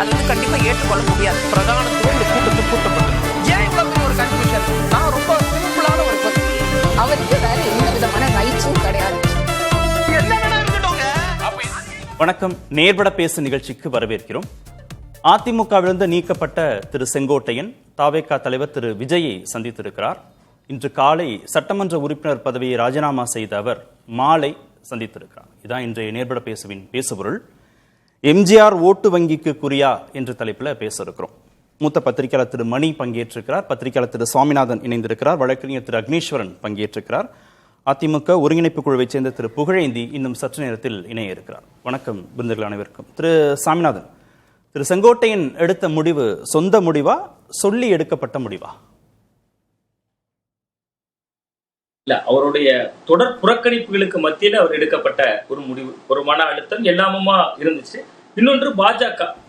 அது வந்து கண்டிப்பா ஏற்றுக்கொள்ள முடியாது. பிரதானத்துவம் இந்த கூட்டத்தில் கூட்டப்பட்டது. ஏன் இவ்வளவு பெரிய ஒரு கன்ஃபியூஷன்? நான் ரொம்ப சிம்பிளான ஒரு பர்சன். அவருக்கு வேற எந்த விதமான ரைட்ஸும் கிடையாது. என்ன வேணா இருக்கட்டும். வணக்கம். நேர்பட பேசு நிகழ்ச்சிக்கு வரவேற்கிறோம். அதிமுகவிலிருந்து நீக்கப்பட்ட திரு செங்கோட்டையன் தாவேகா தலைவர் திரு விஜயை சந்தித்திருக்கிறார். இன்று காலை சட்டமன்ற உறுப்பினர் பதவியை ராஜினாமா செய்த அவர் மாலை சந்தித்திருக்கிறார். இதான் இன்றைய நேர்பட பேசுவின் பேசுபொருள். எம்ஜிஆர் ஓட்டு வங்கிக்கு குறியா என்ற தலைப்பில் பேச இருக்கிறோம். மூத்த பத்திரிகையாளர் திரு மணி பங்கேற்றிருக்கிறார். பத்திரிகையாளர் திரு சுவாமிநாதன் இணைந்திருக்கிறார். வழக்கறிஞர் திரு அக்னீஸ்வரன் பங்கேற்றிருக்கிறார். அதிமுக ஒருங்கிணைப்பு குழுவைச் சேர்ந்த திரு புகழேந்தி இன்னும் சற்று நேரத்தில் இணைய இருக்கிறார். வணக்கம் விருந்தினர்கள் அனைவருக்கும். திரு சாமிநாதன், திரு செங்கோட்டையன் எடுத்த முடிவு சொந்த முடிவா, சொல்லி எடுக்கப்பட்ட முடிவா? இல்ல, அவருடைய தொடர் புறக்கணிப்புகளுக்கு மத்தியில அவர் எடுக்கப்பட்ட ஒரு முடிவு, ஒரு மன அழுத்தம் எல்லாமுமா இருந்துச்சு. இன்னொன்று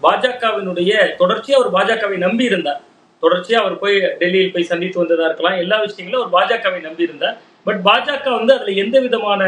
பாஜகவினுடைய தொடர்ச்சியா அவர் பாஜகவை நம்பி இருந்தார். தொடர்ச்சியா அவர் போய் டெல்லியில் போய் சந்தித்து வந்ததா இருக்கலாம், எல்லா விஷயங்களும் அவர் பாஜகவை நம்பி இருந்தார். பட் பாஜக வந்து அதுல எந்த விதமான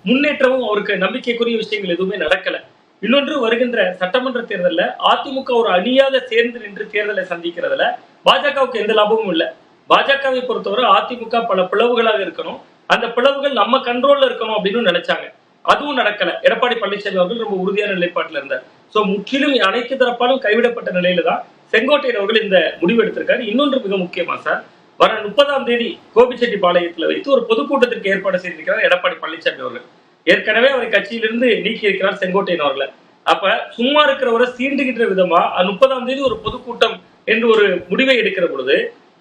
முன்னேற்றமும் அவருக்கு நம்பிக்கைக்குரிய விஷயங்கள் எதுவுமே நடக்கல. இன்னொன்று, வருகின்ற சட்டமன்ற தேர்தலில் அதிமுக ஒரு அணியாக சேர்ந்து நின்று தேர்தலை சந்திக்கிறதுல பாஜகவுக்கு எந்த லாபமும் இல்லை. பாஜகவை பொறுத்தவரை அதிமுக பல பிளவுகளாக இருக்கணும், அந்த பிளவுகள் நம்ம கண்ட்ரோல்ல இருக்கணும் அப்படின்னு நினைச்சாங்க. அதுவும் நடக்கல. எடப்பாடி பழனிசாமி அவர்கள் ரொம்ப உறுதியான நிலைப்பாட்டில் இருந்தார். சோ முற்றிலும் அனைத்து தரப்பாலும் கைவிடப்பட்ட நிலையில தான் செங்கோட்டையன் அவர்கள் இந்த முடிவு எடுத்திருக்காரு. இன்னொன்று மிக முக்கியமா சார், வர 30ஆம் தேதி கோபிச்செட்டிப்பாளையத்தில் வைத்து ஒரு பொதுக்கூட்டத்திற்கு ஏற்பாடு செய்திருக்கிறார் எடப்பாடி பழனிசாமி அவர்கள். ஏற்கனவே அவரை கட்சியிலிருந்து நீக்கி இருக்கிறார் செங்கோட்டையன் அவர்களை. அப்ப சும்மா இருக்கிறவரை சீண்டுகின்ற விதமா 30ஆம் தேதி ஒரு பொதுக்கூட்டம் என்று ஒரு முடிவை எடுக்கிற பொழுது,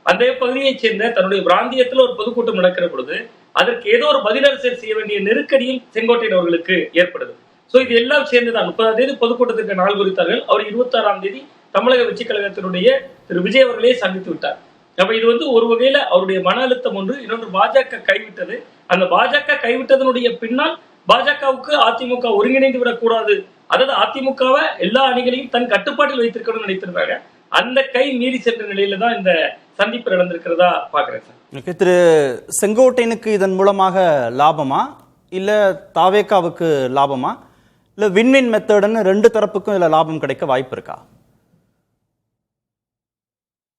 அந்த பகுதியைச் சேர்ந்த தன்னுடைய பிராந்தியத்தில் ஒரு பொதுக்கூட்டம் நடக்கிற பொழுது அதற்கு ஏதோ ஒரு பதிலரசியல் செய்ய வேண்டிய நெருக்கடியும் செங்கோட்டையன் அவர்களுக்கு ஏற்படுது. சோ இது எல்லாம் சேர்ந்துதான் 30ஆம் தேதி பொதுக்கூட்டத்திற்கு நாள் குறித்தார்கள். அவர் 26ஆம் தேதி தமிழக வெற்றி கழகத்தினுடைய திரு விஜய் அவர்களே சந்தித்து விட்டார். அப்ப இது வந்து ஒரு வகையில அவருடைய மன அழுத்தம் ஒன்று. இன்னொன்று, பாஜக கைவிட்டது. அந்த பாஜக கைவிட்டதனுடைய பின்னால் பாஜகவுக்கு அதிமுக ஒருங்கிணைந்து விடக்கூடாது, அதாவது அதிமுகவை எல்லா அணிகளையும் தன் கட்டுப்பாட்டில் வைத்திருக்கணும்னு நினைத்திருந்தாங்க. அந்த கை மீறி சென்ற நிலையில தான் இந்த சந்திப்பு நடந்திருக்கிறதா பாக்குறேன் சார். திரு செங்கோட்டையனுக்கு இதன் மூலமாக லாபமா, இல்ல தாவேகாவுக்கு லாபமா, இல்ல வின்வின் மெத்தட்னு ரெண்டு தரப்புக்கும் இதுல லாபம் கிடைக்க வாய்ப்பு இருக்கா?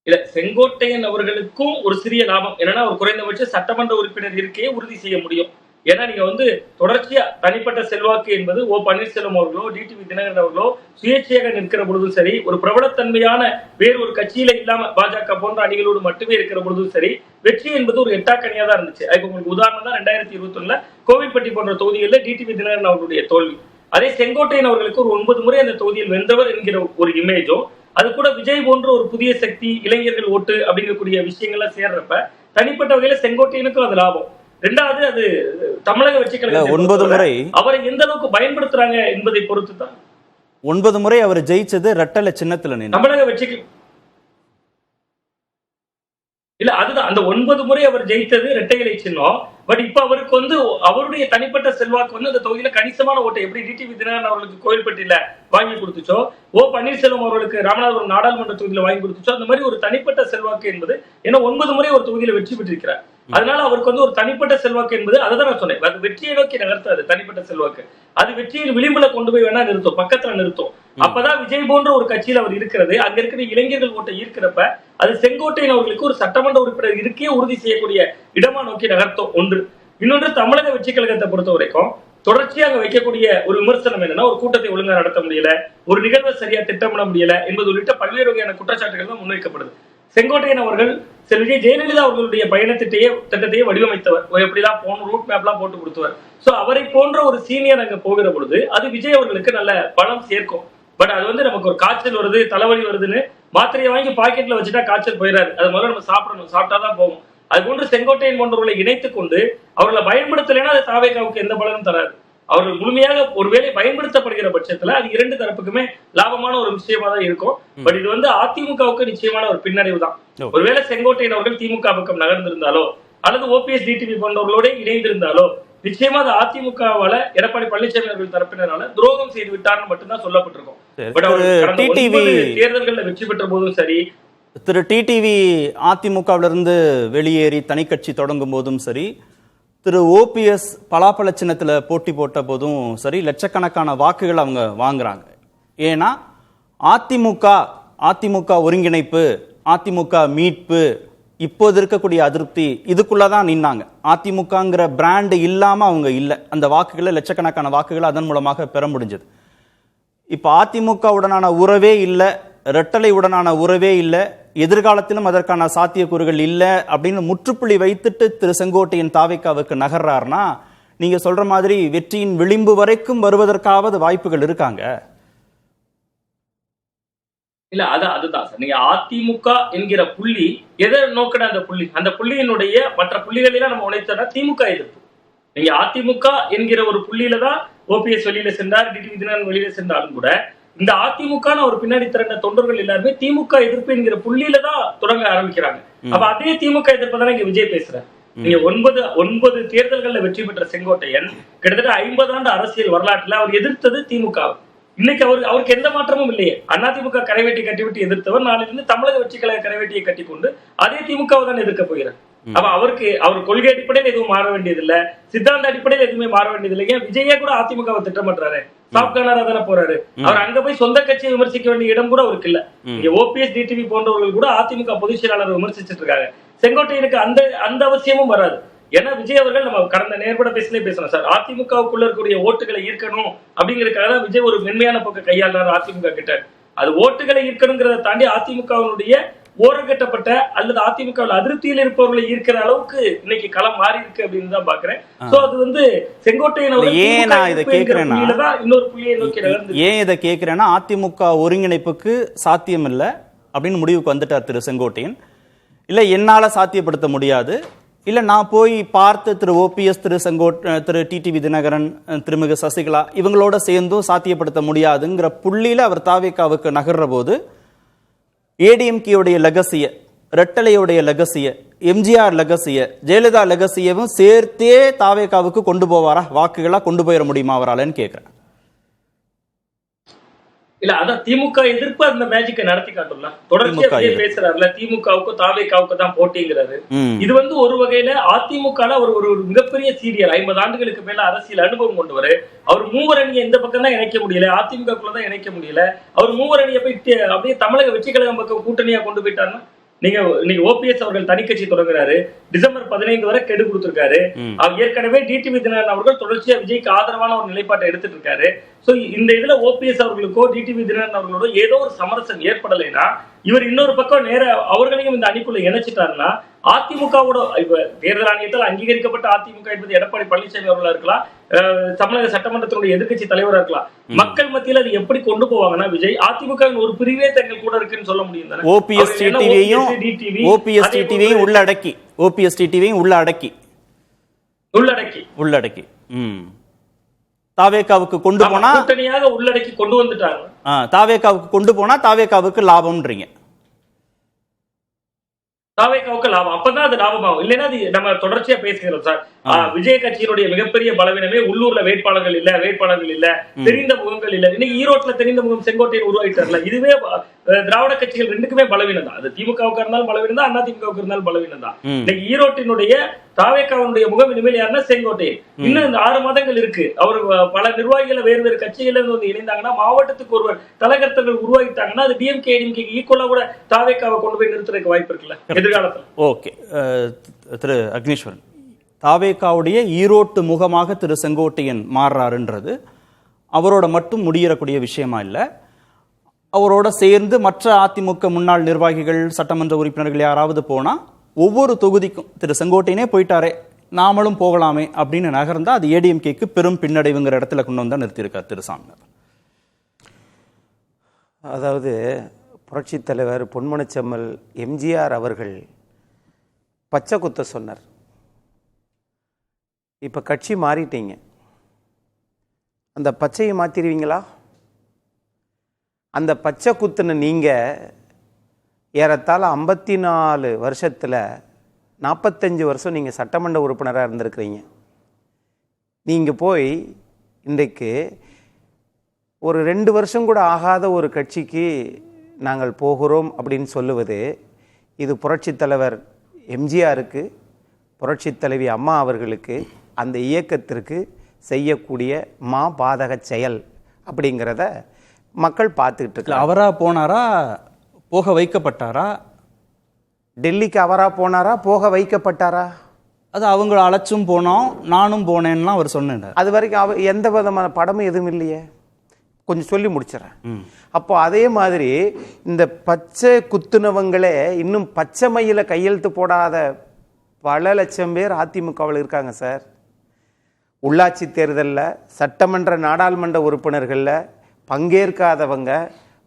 இல்ல, செங்கோட்டையன் அவர்களுக்கும் ஒரு சிறிய லாபம் என்னன்னா, ஒரு குறைந்தபட்ச சட்டமன்ற உறுப்பினர் இருக்கையை உறுதி செய்ய முடியும். ஏன்னா நீங்க வந்து தொடர்ச்சியா தனிப்பட்ட செல்வாக்கு என்பது ஓ பன்னீர்செல்வம் அவர்களோ டிடிவி தினகரன் அவர்களோ சுயேட்சையாக நிற்கிற பொழுதும் சரி, ஒரு பிரபலத்தன்மையான வேறு ஒரு கட்சியில இல்லாம பாஜக போன்ற அணிகளோடு மட்டுமே இருக்கிற பொழுதும் சரி, வெற்றி என்பது ஒரு எட்டாக்கணியா தான் இருந்துச்சு. அதுக்கு உங்களுக்கு உதாரணம் தான் 2021 கோவில்பட்டி போன்ற தொகுதிகளில் டிடிவி தினகரன் அவர்களுடைய தோல்வி. அதே செங்கோட்டையன் அவர்களுக்கு ஒரு 9 முறை அந்த தொகுதியில் வென்றவர் என்கிற ஒரு இமேஜும், அது கூட விஜய் போன்ற ஒரு புதிய சக்தி, இளைஞர்கள் ஓட்டு அப்படிங்கக்கூடிய விஷயங்கள்லாம் சேர்றப்ப தனிப்பட்ட வகையில செங்கோட்டையனுக்கும் அது லாபம். ரெண்டாவது, அது தமிழக வெற்றி கழகம் 9 முறை அவரை எந்த அளவுக்கு பயன்படுத்துறாங்க என்பதை பொறுத்து தான். 9 முறை அவர் ஜெயிச்சது ரெட்டலை சின்னத்துல நின்று தமிழக வெற்றி இல்ல, அதுதான் அந்த 9 முறை அவர் ஜெயித்தது இரட்டை இலை சின்னம். பட் இப்ப அவருக்கு வந்து அவருடைய தனிப்பட்ட செல்வாக்கு வந்து அந்த தொகுதியில கணிசமான ஓட்டை எப்படி டிடிவி தினகரன் அவர்களுக்கு கோயில்பட்டியில வாங்கி கொடுத்துச்சோ, ஓ பன்னீர்செல்வம் அவர்களுக்கு ராமநாதபுரம் நாடாளுமன்ற தொகுதியில வாங்கி கொடுத்துச்சோ, அந்த மாதிரி ஒரு தனிப்பட்ட செல்வாக்கு என்பது ஏன்னா 9 முறை ஒரு தொகுதியில வெற்றி பெற்றிருக்கிறார். அதனால அவருக்கு வந்து ஒரு தனிப்பட்ட செல்வாக்கு என்பது அதை நான் சொன்னேன், அது வெற்றியை நோக்கி நகர்த்தாது. தனிப்பட்ட செல்வாக்கு அது வெற்றியின் விளிம்புல கொண்டு போய் வேணா நிறுத்தும், பக்கத்துல நிறுத்தும். அப்பதான் விஜய் போன்ற ஒரு கட்சியில் அவர் இருக்கிறது, அங்க இருக்கிற இளைஞர்கள் ஓட்டை ஈர்க்கிறப்ப அது செங்கோட்டையன் அவர்களுக்கு ஒரு சட்டமன்ற உறுப்பினர் இருக்கே உறுதி செய்யக்கூடிய இடமா நோக்கி நகர்த்தும் ஒன்று. இன்னொன்று, தமிழக வெற்றி கழகத்தை பொறுத்த வரைக்கும் தொடர்ச்சியாக வைக்கக்கூடிய ஒரு விமர்சனம் என்னன்னா, ஒரு கூட்டத்தை ஒழுங்கா நடத்த முடியல, ஒரு நிகழ்வை சரியா திட்டமிட முடியல என்பது உள்ளிட்ட பல்வேறு வகையான குற்றச்சாட்டுகள் தான் முன்வைக்கப்படுது. செங்கோட்டையன் அவர்கள் விஜய் ஜெயலலிதா அவர்களுடைய திட்டத்தையே வடிவமைத்தவர், எப்படிலாம் போன ரூட் மேப்லாம் போட்டு கொடுத்தவர். சோ அவரை போன்ற ஒரு சீனியர் அங்க போகிற பொழுது அது விஜய் அவர்களுக்கு நல்ல பலம் சேர்க்கும். பட் அது வந்து நமக்கு ஒரு காய்ச்சல் வருது, தலைவலி வருதுன்னு மாத்திரையை வாங்கி பாக்கெட்ல வச்சுட்டா காய்ச்சல் போயிடாது. அது முதல்ல நம்ம சாப்பிடணும், சாப்பிட்டாதான் போகும். அது போன்று செங்கோட்டையன் போன்றவர்களை இணைத்துக் கொண்டு அவர்களை பயன்படுத்தலைன்னா அது தாவேகாவுக்கு எந்த பலனும் தராது. அவர்கள் முழுமையாக ஒருவேளை பயன்படுத்தப்படுகிற பட்சத்துல அது இரண்டு தரப்புக்குமே லாபமான ஒரு விஷயமா தான் இருக்கும். பட் இது வந்து அதிமுகவுக்கு நிச்சயமான ஒரு பின்னடைவு தான். ஒருவேளை செங்கோட்டையன் அவர்கள் திமுக பக்கம் நகர்ந்திருந்தாலோ அல்லது ஓபிஎஸ் டிடிவி போன்றவர்களோட இணைந்திருந்தாலோ நிச்சயமா அது அதிமுகவால எடப்பாடி பழனிசாமி அவர்கள் தரப்பினரால துரோகம் செய்து விட்டார்னு மட்டும்தான் சொல்லப்பட்டிருக்கும். பட் அவர் தேர்தல்களில் வெற்றி பெற்ற போதும் சரி, திரு டிடிவி அதிமுகவிலிருந்து வெளியேறி தனி கட்சி தொடங்கும் போதும் சரி, திரு ஓபிஎஸ் பலாப்பழ சின்னத்தில் போட்டி போட்ட போதும் சரி, லட்சக்கணக்கான வாக்குகள் அவங்க வாங்குறாங்க. ஏன்னா அதிமுக ஒருங்கிணைப்பு, அதிமுக மீட்பு, இப்போது இருக்கக்கூடிய அதிருப்தி இதுக்குள்ளதான் நின்னாங்க. அதிமுகங்கிற பிராண்ட் இல்லாம அவங்க இல்லை. அந்த வாக்குகளை, லட்சக்கணக்கான வாக்குகளை அதன் மூலமாக பெற முடிஞ்சது. இப்ப அதிமுகவுடனான உறவே இல்லை, ரெட்டலை உடனான உறவே இல்லை, எதிர்காலத்திலும் அதற்கான சாத்தியக்கூறுகள் இல்லை அப்படின்னு முற்றுப்புள்ளி வைத்துட்டு திரு செங்கோட்டையன் தாவேக்காவுக்கு நகர்றாருன்னா நீங்க சொல்ற மாதிரி வெற்றியின் விளிம்பு வரைக்கும் வருவதற்காவது வாய்ப்புகள் இருக்காங்க. இல்ல அதுதான் சார். நீங்க அதிமுக என்கிற புள்ளி எதை நோக்கின அந்த புள்ளியினுடைய மற்ற புள்ளிகளெல்லாம் நம்ம உழைத்தோம்னா திமுக எதிர்ப்பு. நீங்க அதிமுக என்கிற ஒரு புள்ளியில தான் ஓபிஎஸ் வெளியில சென்றார், டிடிவி தினகரன் வெளியில சென்றாலும் கூட இந்த அதிமுக ஒரு பின்னாடி திரண்ட தொண்டர்கள் எல்லாருமே திமுக எதிர்ப்பு என்கிற புள்ளியில தான் தொடங்க ஆரம்பிக்கிறாங்க. அப்ப அதே திமுக எதிர்ப்பு தானே இங்க விஜய் பேசுறாரு. நீங்க 9 தேர்தல்கள்ல வெற்றி பெற்ற செங்கோட்டையன் கிட்டத்தட்ட 50 ஆண்டு அரசியல் வரலாற்றுல அவர் எதிர்த்தது திமுக. இன்னைக்கு அவருக்கு எந்த மாற்றமும் இல்லையே. அதிமுக கரைவேட்டி கட்டிவிட்டு எதிர்த்தவர் நாளிலிருந்து தமிழக வெற்றி கழக கரைவேட்டியை கட்டிக்கொண்டு அதே திமுகவை தான் எதிர்க்க போகிறார். அப்ப அவர் கொள்கை அடிப்படையில் எதுவும் மாற வேண்டியதில்லை, சித்தாந்த அடிப்படையில் எதுவுமே மாற வேண்டியதில்லை. ஏன் விஜயே கூட அதிமுகவை திட்டம் பண்றாரு, சாப்கானரா தானே போறாரு. அவர் அங்க போய் சொந்த கட்சியை விமர்சிக்க வேண்டிய இடம் கூட அவருக்கு இல்ல. இங்க ஓபிஎஸ் டிடிவி போன்றவர்கள் கூட அதிமுக பொதுச் செயலாளர் விமர்சிச்சுட்டு இருக்காங்க. செங்கோட்டையனுக்கு அந்த அவசியமும் வராது. ஏன்னா விஜய் அவர்கள் நம்ம கடந்த நேர்பட பேசணும் சார், அதிமுகவுக்குள்ள இருக்கக்கூடிய ஓட்டுகளை ஈர்க்கணும் அப்படிங்கறதுக்காக விஜய் ஒரு மென்மையான போக்க கையாளுறாரு அதிமுக கிட்ட. அது ஓட்டுகளை ஈர்க்கணுங்கிறத தாண்டி அதிமுகவினுடைய ஓரங்கட்டப்பட்ட அல்லது அதிமுகவில் அதிருப்தியில் இருப்பவர்களை ஈர்க்கிற அளவுக்கு இன்னைக்கு களம் மாறி இருக்கு அப்படின்னு தான் பாக்குறேன். சோ அது செங்கோட்டையன் இன்னொரு புள்ளியை நோக்கி ஏன் இதை கேட்கிறேன்னா அதிமுக ஒருங்கிணைப்புக்கு சாத்தியம் இல்லை அப்படின்னு முடிவுக்கு வந்துட்டார் திரு செங்கோட்டையன். இல்ல என்னால சாத்தியப்படுத்த முடியாது, இல்ல நான் போய் பார்த்து திரு ஓபிஎஸ், திரு டிடிவி தினகரன், திருமிகு சசிகலா இவங்களோட சேர்ந்தும் சாத்தியப்படுத்த முடியாதுங்கிற புள்ளியில அவர் தாவேக்காவுக்கு நகர்ற போது ஏடிஎம்கேயுடைய லெகசிய, ரெட்டலையுடைய லெகசிய, எம்ஜிஆர் லெகசிய, ஜெயலலிதா லெகசியவும் சேர்த்தே தாவேக்காவுக்கு கொண்டு போவாரா, வாக்குகளா கொண்டு போயிட முடியுமா அவராலன்னு கேட்கிறேன். இல்ல அதான் திமுக எதிர்ப்பு அந்த மேஜிக்கை நடத்தி காட்டலாம். தொடர்ச்சியா பேசுறாருல திமுகவுக்கும் தாவேக்காவுக்கு தான் போட்டிங்கிறாரு. இது ஒரு வகையில அதிமுக ஒரு மிகப்பெரிய சீரியல். 50 ஆண்டுகளுக்கு மேல அரசியல் அனுபவம் கொண்டவர். அவர் மூவரணியை இந்த பக்கம் தான் இணைக்க முடியல, அதிமுகக்குள்ளதான் இணைக்க முடியல. அவர் மூவரணியை போய் அப்படியே தமிழக வெற்றி கழகம் பக்கம் கூட்டணியா கொண்டு போயிட்டாருன்னா நீங்க ஓபிஎஸ் அவர்கள் தனி கட்சி தொடங்குறாரு, டிசம்பர் 15 வரை கெடு கொடுத்திருக்காரு. அவர் ஏற்கனவே டிடிவி தினகரன் அவர்கள் தொடர்ச்சியா விஜய்க்கு ஆதரவான ஒரு நிலைப்பாட்டை எடுத்துட்டு இருக்காரு. சோ இந்த இதுல ஓபிஎஸ் அவர்களுக்கோ டிடிவி தினகரன் அவர்களோட ஏதோ ஒரு சமரசம் ஏற்படலைன்னா இவர் இன்னொரு பக்கம் நேர அவர்களையும் இந்த அணிக்குள்ள இணைச்சிட்டாருன்னா அதிமுகவோட இப்ப தேர்தல் ஆணையத்தால் அங்கீகரிக்கப்பட்ட அதிமுக என்பது எடப்பாடி பழனிசாமி அவர்களா இருக்கலாம், தமிழக சட்டமன்றத்தினுடைய எதிர்கட்சி தலைவரா இருக்கலாம். மக்கள் மத்தியில் அது எப்படி கொண்டு போவாங்கன்னா விஜய் அதிமுக ஒரு பிரிவே தங்கள் கூட இருக்குன்னு சொல்ல முடியும் தானே. ஓபிஎஸ் டிடிவியையும் உள்ளடக்கி தாவேக்காவுக்கு கொண்டு போனா கூட்டணியாக உள்ளடக்கி கொண்டு வந்துட்டாங்க. தாவேக்காவுக்கு கொண்டு போனா தாவேக்காவுக்கு லாபம்ன்றீங்க. தாவேக்காவுக்கு லாபம், அப்பதான் அது லாபமாகும். இல்லைன்னா அது நம்ம தொடர்ச்சியா பேசுகிறோம் சார். விஜய் கட்சியினுடைய மிகப்பெரிய பலவீனமே உள்ளூர்ல வேட்பாளர்கள் இல்ல, தெரிந்த முகங்கள் இல்ல. இன்னைக்கு ஈரோட்டுல தெரிந்த முகம் செங்கோட்டையன் உருவாயிட்டார்ல, இதுவே திராவிட கட்சிகள் ரெண்டுக்குமே பலவீனம் தான். அது திமுகவுக்கு இருந்தாலும் பலவீனம் தான், அதிமுகவுக்கு இருந்தாலும் பலவீனம் தான். இன்னைக்கு ஈரோட்டினுடைய தாவேக்காவுடைய முகம் இனிமேல் யாருன்னா செங்கோட்டையன். இன்னும் இந்த 6 மாதங்கள் இருக்கு. அவர் பல நிர்வாகிகளை வேறு கட்சியில இருந்து இணைந்தாங்கன்னா, மாவட்டத்துக்கு ஒருவர் தலைகர்த்தர்கள் உருவாக்கிட்டாங்கன்னா அது டிஎம்கே ஏடிஎம்கே ஈக்குவலா கூட தாவேக்காவை கொண்டு போய் நிறுத்துறதுக்கு வாய்ப்பு இருக்குல்ல எதிர்காலத்தில். ஓகே, திரு அக்னீஸ்வரன், தாவேக்காவுடைய ஈரோட்டு முகமாக திரு செங்கோட்டையன் மாறுறாருன்றது அவரோட மட்டும் முடியறக்கூடிய விஷயமா இல்லை. அவரோட சேர்ந்து மற்ற அதிமுக முன்னாள் நிர்வாகிகள், சட்டமன்ற உறுப்பினர்கள் யாராவது போனா ஒவ்வொரு தொகுதிக்கும் திரு செங்கோட்டையனே போயிட்டாரே நாமளும் போகலாமே அப்படின்னு நகர்ந்தா அது ஏடிஎம்கேக்கு பெரும் பின்னடைவுங்கிற இடத்துல கொண்டு வந்தா நிறுத்தியிருக்கார் திரு சாமிநாதன். அதாவது புரட்சித் தலைவர் பொன்மனச்செம்மல் எம்ஜிஆர் அவர்கள் பச்சை குத்த சொன்னார். இப்போ கட்சி மாறிட்டீங்க, அந்த பச்சையை மாற்றிடுவீங்களா? அந்த பச்சை குத்துன நீங்கள் ஏறத்தாழ 54 வருஷத்தில் 45 வருஷம் நீங்கள் சட்டமன்ற உறுப்பினராக இருந்திருக்கிறீங்க. நீங்கள் போய் இன்றைக்கு ஒரு 2 வருஷம் கூட ஆகாத ஒரு கட்சிக்கு நாங்கள் போகிறோம் அப்படின்னு சொல்லுவது, இது புரட்சித் தலைவர் எம்ஜிஆருக்கு, புரட்சித் தலைவி அம்மா அவர்களுக்கு, அந்த இயக்கத்திற்கு செய்யக்கூடிய பாதக செயல் அப்படிங்கிறத மக்கள் பார்த்துக்கிட்டு இருக்காங்க. அவரா போனாரா, போக வைக்கப்பட்டாரா? டெல்லிக்கு அவரா போனாரா, போக வைக்கப்பட்டாரா? அது அவங்கள அழைச்சும் போனோம், நானும் போனேன்லாம் அவர் சொன்னார். அது வரைக்கும் எந்த விதமான படமும் எதுவும் இல்லையே. கொஞ்சம் சொல்லி முடிச்சிடறேன். அப்போ அதே மாதிரி இந்த பச்சை குத்துனவங்களே இன்னும் பச்சை மயில கையெழுத்து போடாத பல லட்சம் பேர் அதிமுகவில் இருக்காங்க சார். உள்ளாட்சி தேர்தலில், சட்டமன்ற நாடாளுமன்ற உறுப்பினர்களில் பங்கேற்காதவங்க,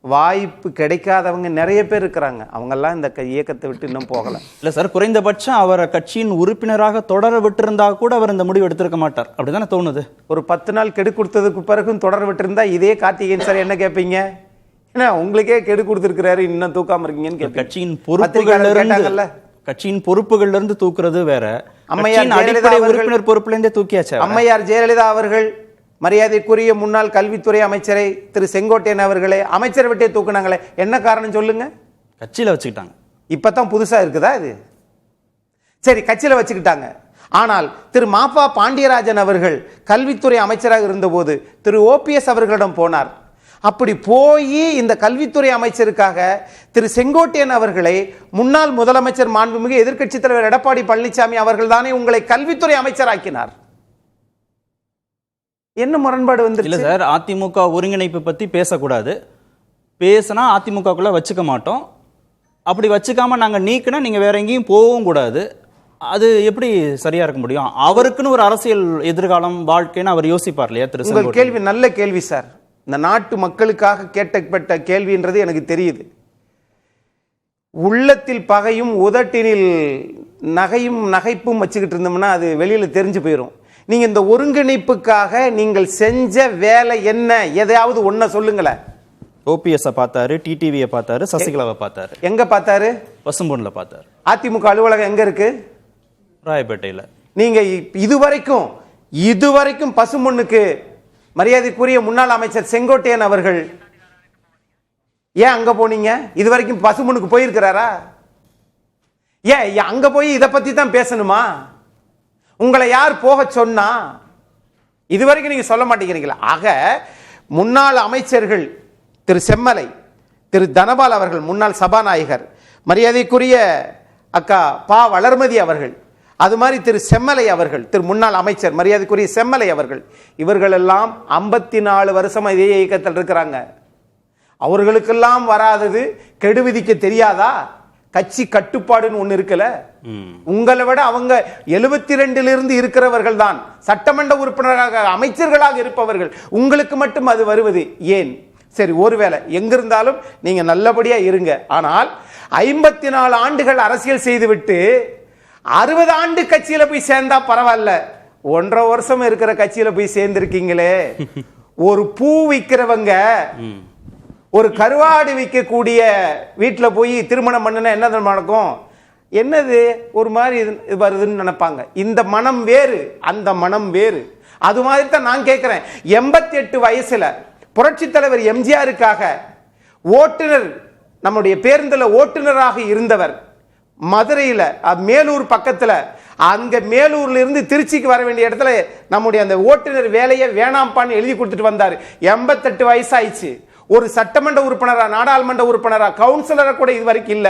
வாய்ப்பு கிடைக்காதவங்க நிறைய பேர் இருக்கிறாங்க. அவங்கெல்லாம் இந்த இயக்கத்தை விட்டு இன்னும் போகலை. இல்லை சார், குறைந்தபட்சம் அவரை கட்சியின் உறுப்பினராக தொடர விட்டிருந்தா கூட அவர் இந்த முடிவு எடுத்திருக்க மாட்டார், அப்படிதானே தோணுது. ஒரு 10 நாள் கெடு கொடுத்ததுக்கு பிறகும் தொடர விட்டிருந்தா இதே கார்த்திகேயன் சார் என்ன கேட்பீங்க? ஏன்னா உங்களுக்கே கெடு கொடுத்துருக்கிறாரு, இன்னும் தூக்காம இருக்கீங்கன்னு கேட்பீங்க. கட்சியின் பொறுப்புகள்ல இருந்து தூக்குறது வேற. அம்மையார் ஜெயலலிதா உறுப்பினர் பொறுப்புல இருந்தே தூக்கியாச்சு. அம்மையார் ஜெயலலிதா அவர்கள், மரியாதைக்குரிய முன்னாள் கல்வித்துறை அமைச்சரை திரு செங்கோட்டையன் அவர்களே அமைச்சர் விட்டே தூக்குனாங்களே, என்ன காரணம் சொல்லுங்க? கட்சியில வச்சுக்கிட்டாங்க. இப்பதான் புதுசா இருக்குதா இது? சரி, கட்சியில வச்சுக்கிட்டாங்க. ஆனால் திரு மாபா பாண்டியராஜன் அவர்கள் கல்வித்துறை அமைச்சராக இருந்தபோது திரு ஓபிஎஸ் அவர்களிடம் போனார். அப்படி போய் இந்த கல்வித்துறை அமைச்சருக்காக திரு செங்கோட்டையன் அவர்களை முன்னாள் முதலமைச்சர் மாண்புமிகு எதிர்க்கட்சித் தலைவர் எடப்பாடி பழனிசாமி அவர்கள் தானே உங்களை கல்வித்துறை அமைச்சராக்கினார். என்ன முரண்பாடு வந்து? இல்ல சார், அதிமுக ஒருங்கிணைப்பு பத்தி பேசக்கூடாது, பேசினா அதிமுகக்குள்ள வச்சுக்க மாட்டோம், அப்படி வச்சுக்காம நாங்க நீக்கினா நீங்க வேற எங்கேயும் போகவும் கூடாது, அது எப்படி சரியா இருக்க முடியும்? அவருக்குன்னு ஒரு அரசியல் எதிர்காலம், வாழ்க்கைன்னு அவர் யோசிப்பார் இல்லையா? திரு உங்கள் கேள்வி நல்ல கேள்வி சார். இந்த நாட்டு மக்களுக்காக கேட்கப்பட்ட கேள்வின்றது எனக்கு தெரியுது. உள்ளத்தில் பகையும் உதட்டினில் நகையும் நகைப்பும் வச்சுக்கிட்டு இருந்தோம்னா அது வெளியில தெரிஞ்சு போயிடும். நீங்க இந்த ஒருங்கிணைப்புக்காக நீங்கள் செஞ்ச வேலை என்ன? எதையாவது ஒன்ன சொல்லுங்களேன். ஓபிஎஸ் பார்த்தாரு, டிடிவியை பார்த்தாரு, சசிகலாவை பார்த்தாரு. எங்க பார்த்தாரு? பசும்பொன்ல பார்த்தாரு. அதிமுக அலுவலகம் எங்க இருக்கு? ராயப்பேட்டையில. நீங்க இதுவரைக்கும் பசும்பொன்னுக்கு மரியாதைக்குரிய முன்னாள் அமைச்சர் செங்கோட்டையன் அவர்கள் ஏன் அங்க போனீங்க? இதுவரைக்கும் பசும்பொன்னுக்கு போயிருக்கிறாரா? ஏன் அங்க போய் இதை பத்தி தான் பேசணுமா? உங்களை யார் போக சொன்னா? இதுவரைக்கும் நீங்க சொல்ல மாட்டேங்கிறீங்களா? ஆக முன்னாள் அமைச்சர்கள் திரு செம்மலை, திரு தனபால் அவர்கள், முன்னாள் சபாநாயகர், மரியாதைக்குரிய அக்கா பா வளர்மதி அவர்கள், அது மாதிரி திரு செம்மலை அவர்கள், திரு முன்னாள் அமைச்சர் மரியாதைக்குரிய செம்மலை அவர்கள், இவர்கள் எல்லாம் 54 வருஷமா இதே இயக்கத்தில் இருக்கிறாங்க. அவர்களுக்கெல்லாம் வராதது கெடு விதிக்க தெரியாதா? கட்சி கட்டுப்பாடுன்னு ஒண்ணு இருக்கல. உங்களை விட அவங்க 72 இருந்து இருக்கிறவர்கள் தான் சட்டமன்ற உறுப்பினராக, அமைச்சர்களாக இருப்பவர்கள். உங்களுக்கு மட்டும் அது வருவது ஏன்? சரி, ஒருவேளை எங்க இருந்தாலும் நீங்க நல்லபடியா இருங்க. ஆனால் 54 ஆண்டுகள் அரசியல் செய்துவிட்டு 60 ஆண்டு கட்சியில போய் சேர்ந்தா பரவாயில்ல, 1.5 வருஷம் இருக்கிற கட்சியில போய் சேர்ந்திருக்கீங்களே. ஒரு பூ விற்கிறவங்க ஒரு கருவாடு விற்கக்கூடிய வீட்டில் போய் திருமணம் பண்ணுனா என்ன நடக்கும்? என்னது ஒரு மாதிரி வருதுன்னு நினைப்பாங்க. இந்த மனம் வேறு, அந்த மனம் வேறு. அது மாதிரி தான் நான் கேட்கிறேன். 88 வயசுல புரட்சி தலைவர் எம்ஜிஆருக்காக ஓட்டுநர், நம்முடைய பேருந்துல ஓட்டுநராக இருந்தவர், மதுரையில மேலூர் பக்கத்துல, அங்க மேலூர்ல இருந்து திருச்சிக்கு வர வேண்டிய இடத்துல நம்முடைய அந்த ஓட்டுநர் வேலையை வேணாம்பான்னு எழுதி கொடுத்துட்டு வந்தாரு. 88 வயசாயிடுச்சு. ஒரு சட்டமன்ற உறுப்பினரா, நாடாளுமன்ற உறுப்பினரா, கவுன்சிலரா கூட இது வரைக்கும் இல்ல.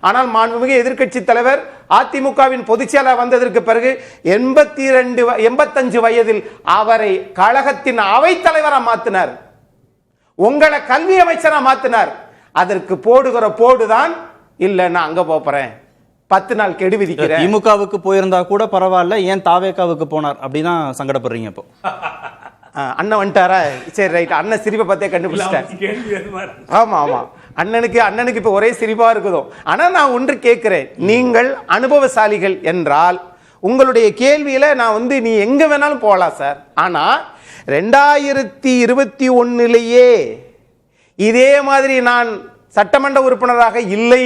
ஆனால் மாண்புமிகு எதிர்க்கட்சி தலைவர் அதிமுகவின் பொதுச்செயலாளர் வந்ததற்கு பிறகு 85 வயதில் அவரை கழகத்தின் அவைத் தலைவரா மாத்தினார். உங்களை கல்வி அமைச்சரா மாத்தினார். அதற்கு போடுகிற போடுதான் இல்ல நான் அங்க போறேன், 10 நாள் கெடு விதிக்கிறேன். திமுகவுக்கு போயிருந்தா கூட பரவாயில்ல, ஏன் தாவேகாவுக்கு போனார் அப்படிதான் சங்கடப்படுறீங்க இப்போ? அண்ணன் வந்துட்டாரா? சரி, ரைட். அண்ணன் சிரிப்பை பார்த்தே கண்டுபிடிச்சிட்டேன். ஆமா ஆமா, அண்ணனுக்கு இப்ப ஒரே சிரிப்பா இருக்குதோ. ஆனா நான் ஒன்று கேட்கிறேன், நீங்கள் அனுபவசாலிகள் என்றால் உங்களுடைய கேள்வியில நான் நீ எங்க வேணாலும் போகலாம் சார். ஆனா 2021 இதே மாதிரி நான் சட்டமன்ற உறுப்பினராக இல்லை.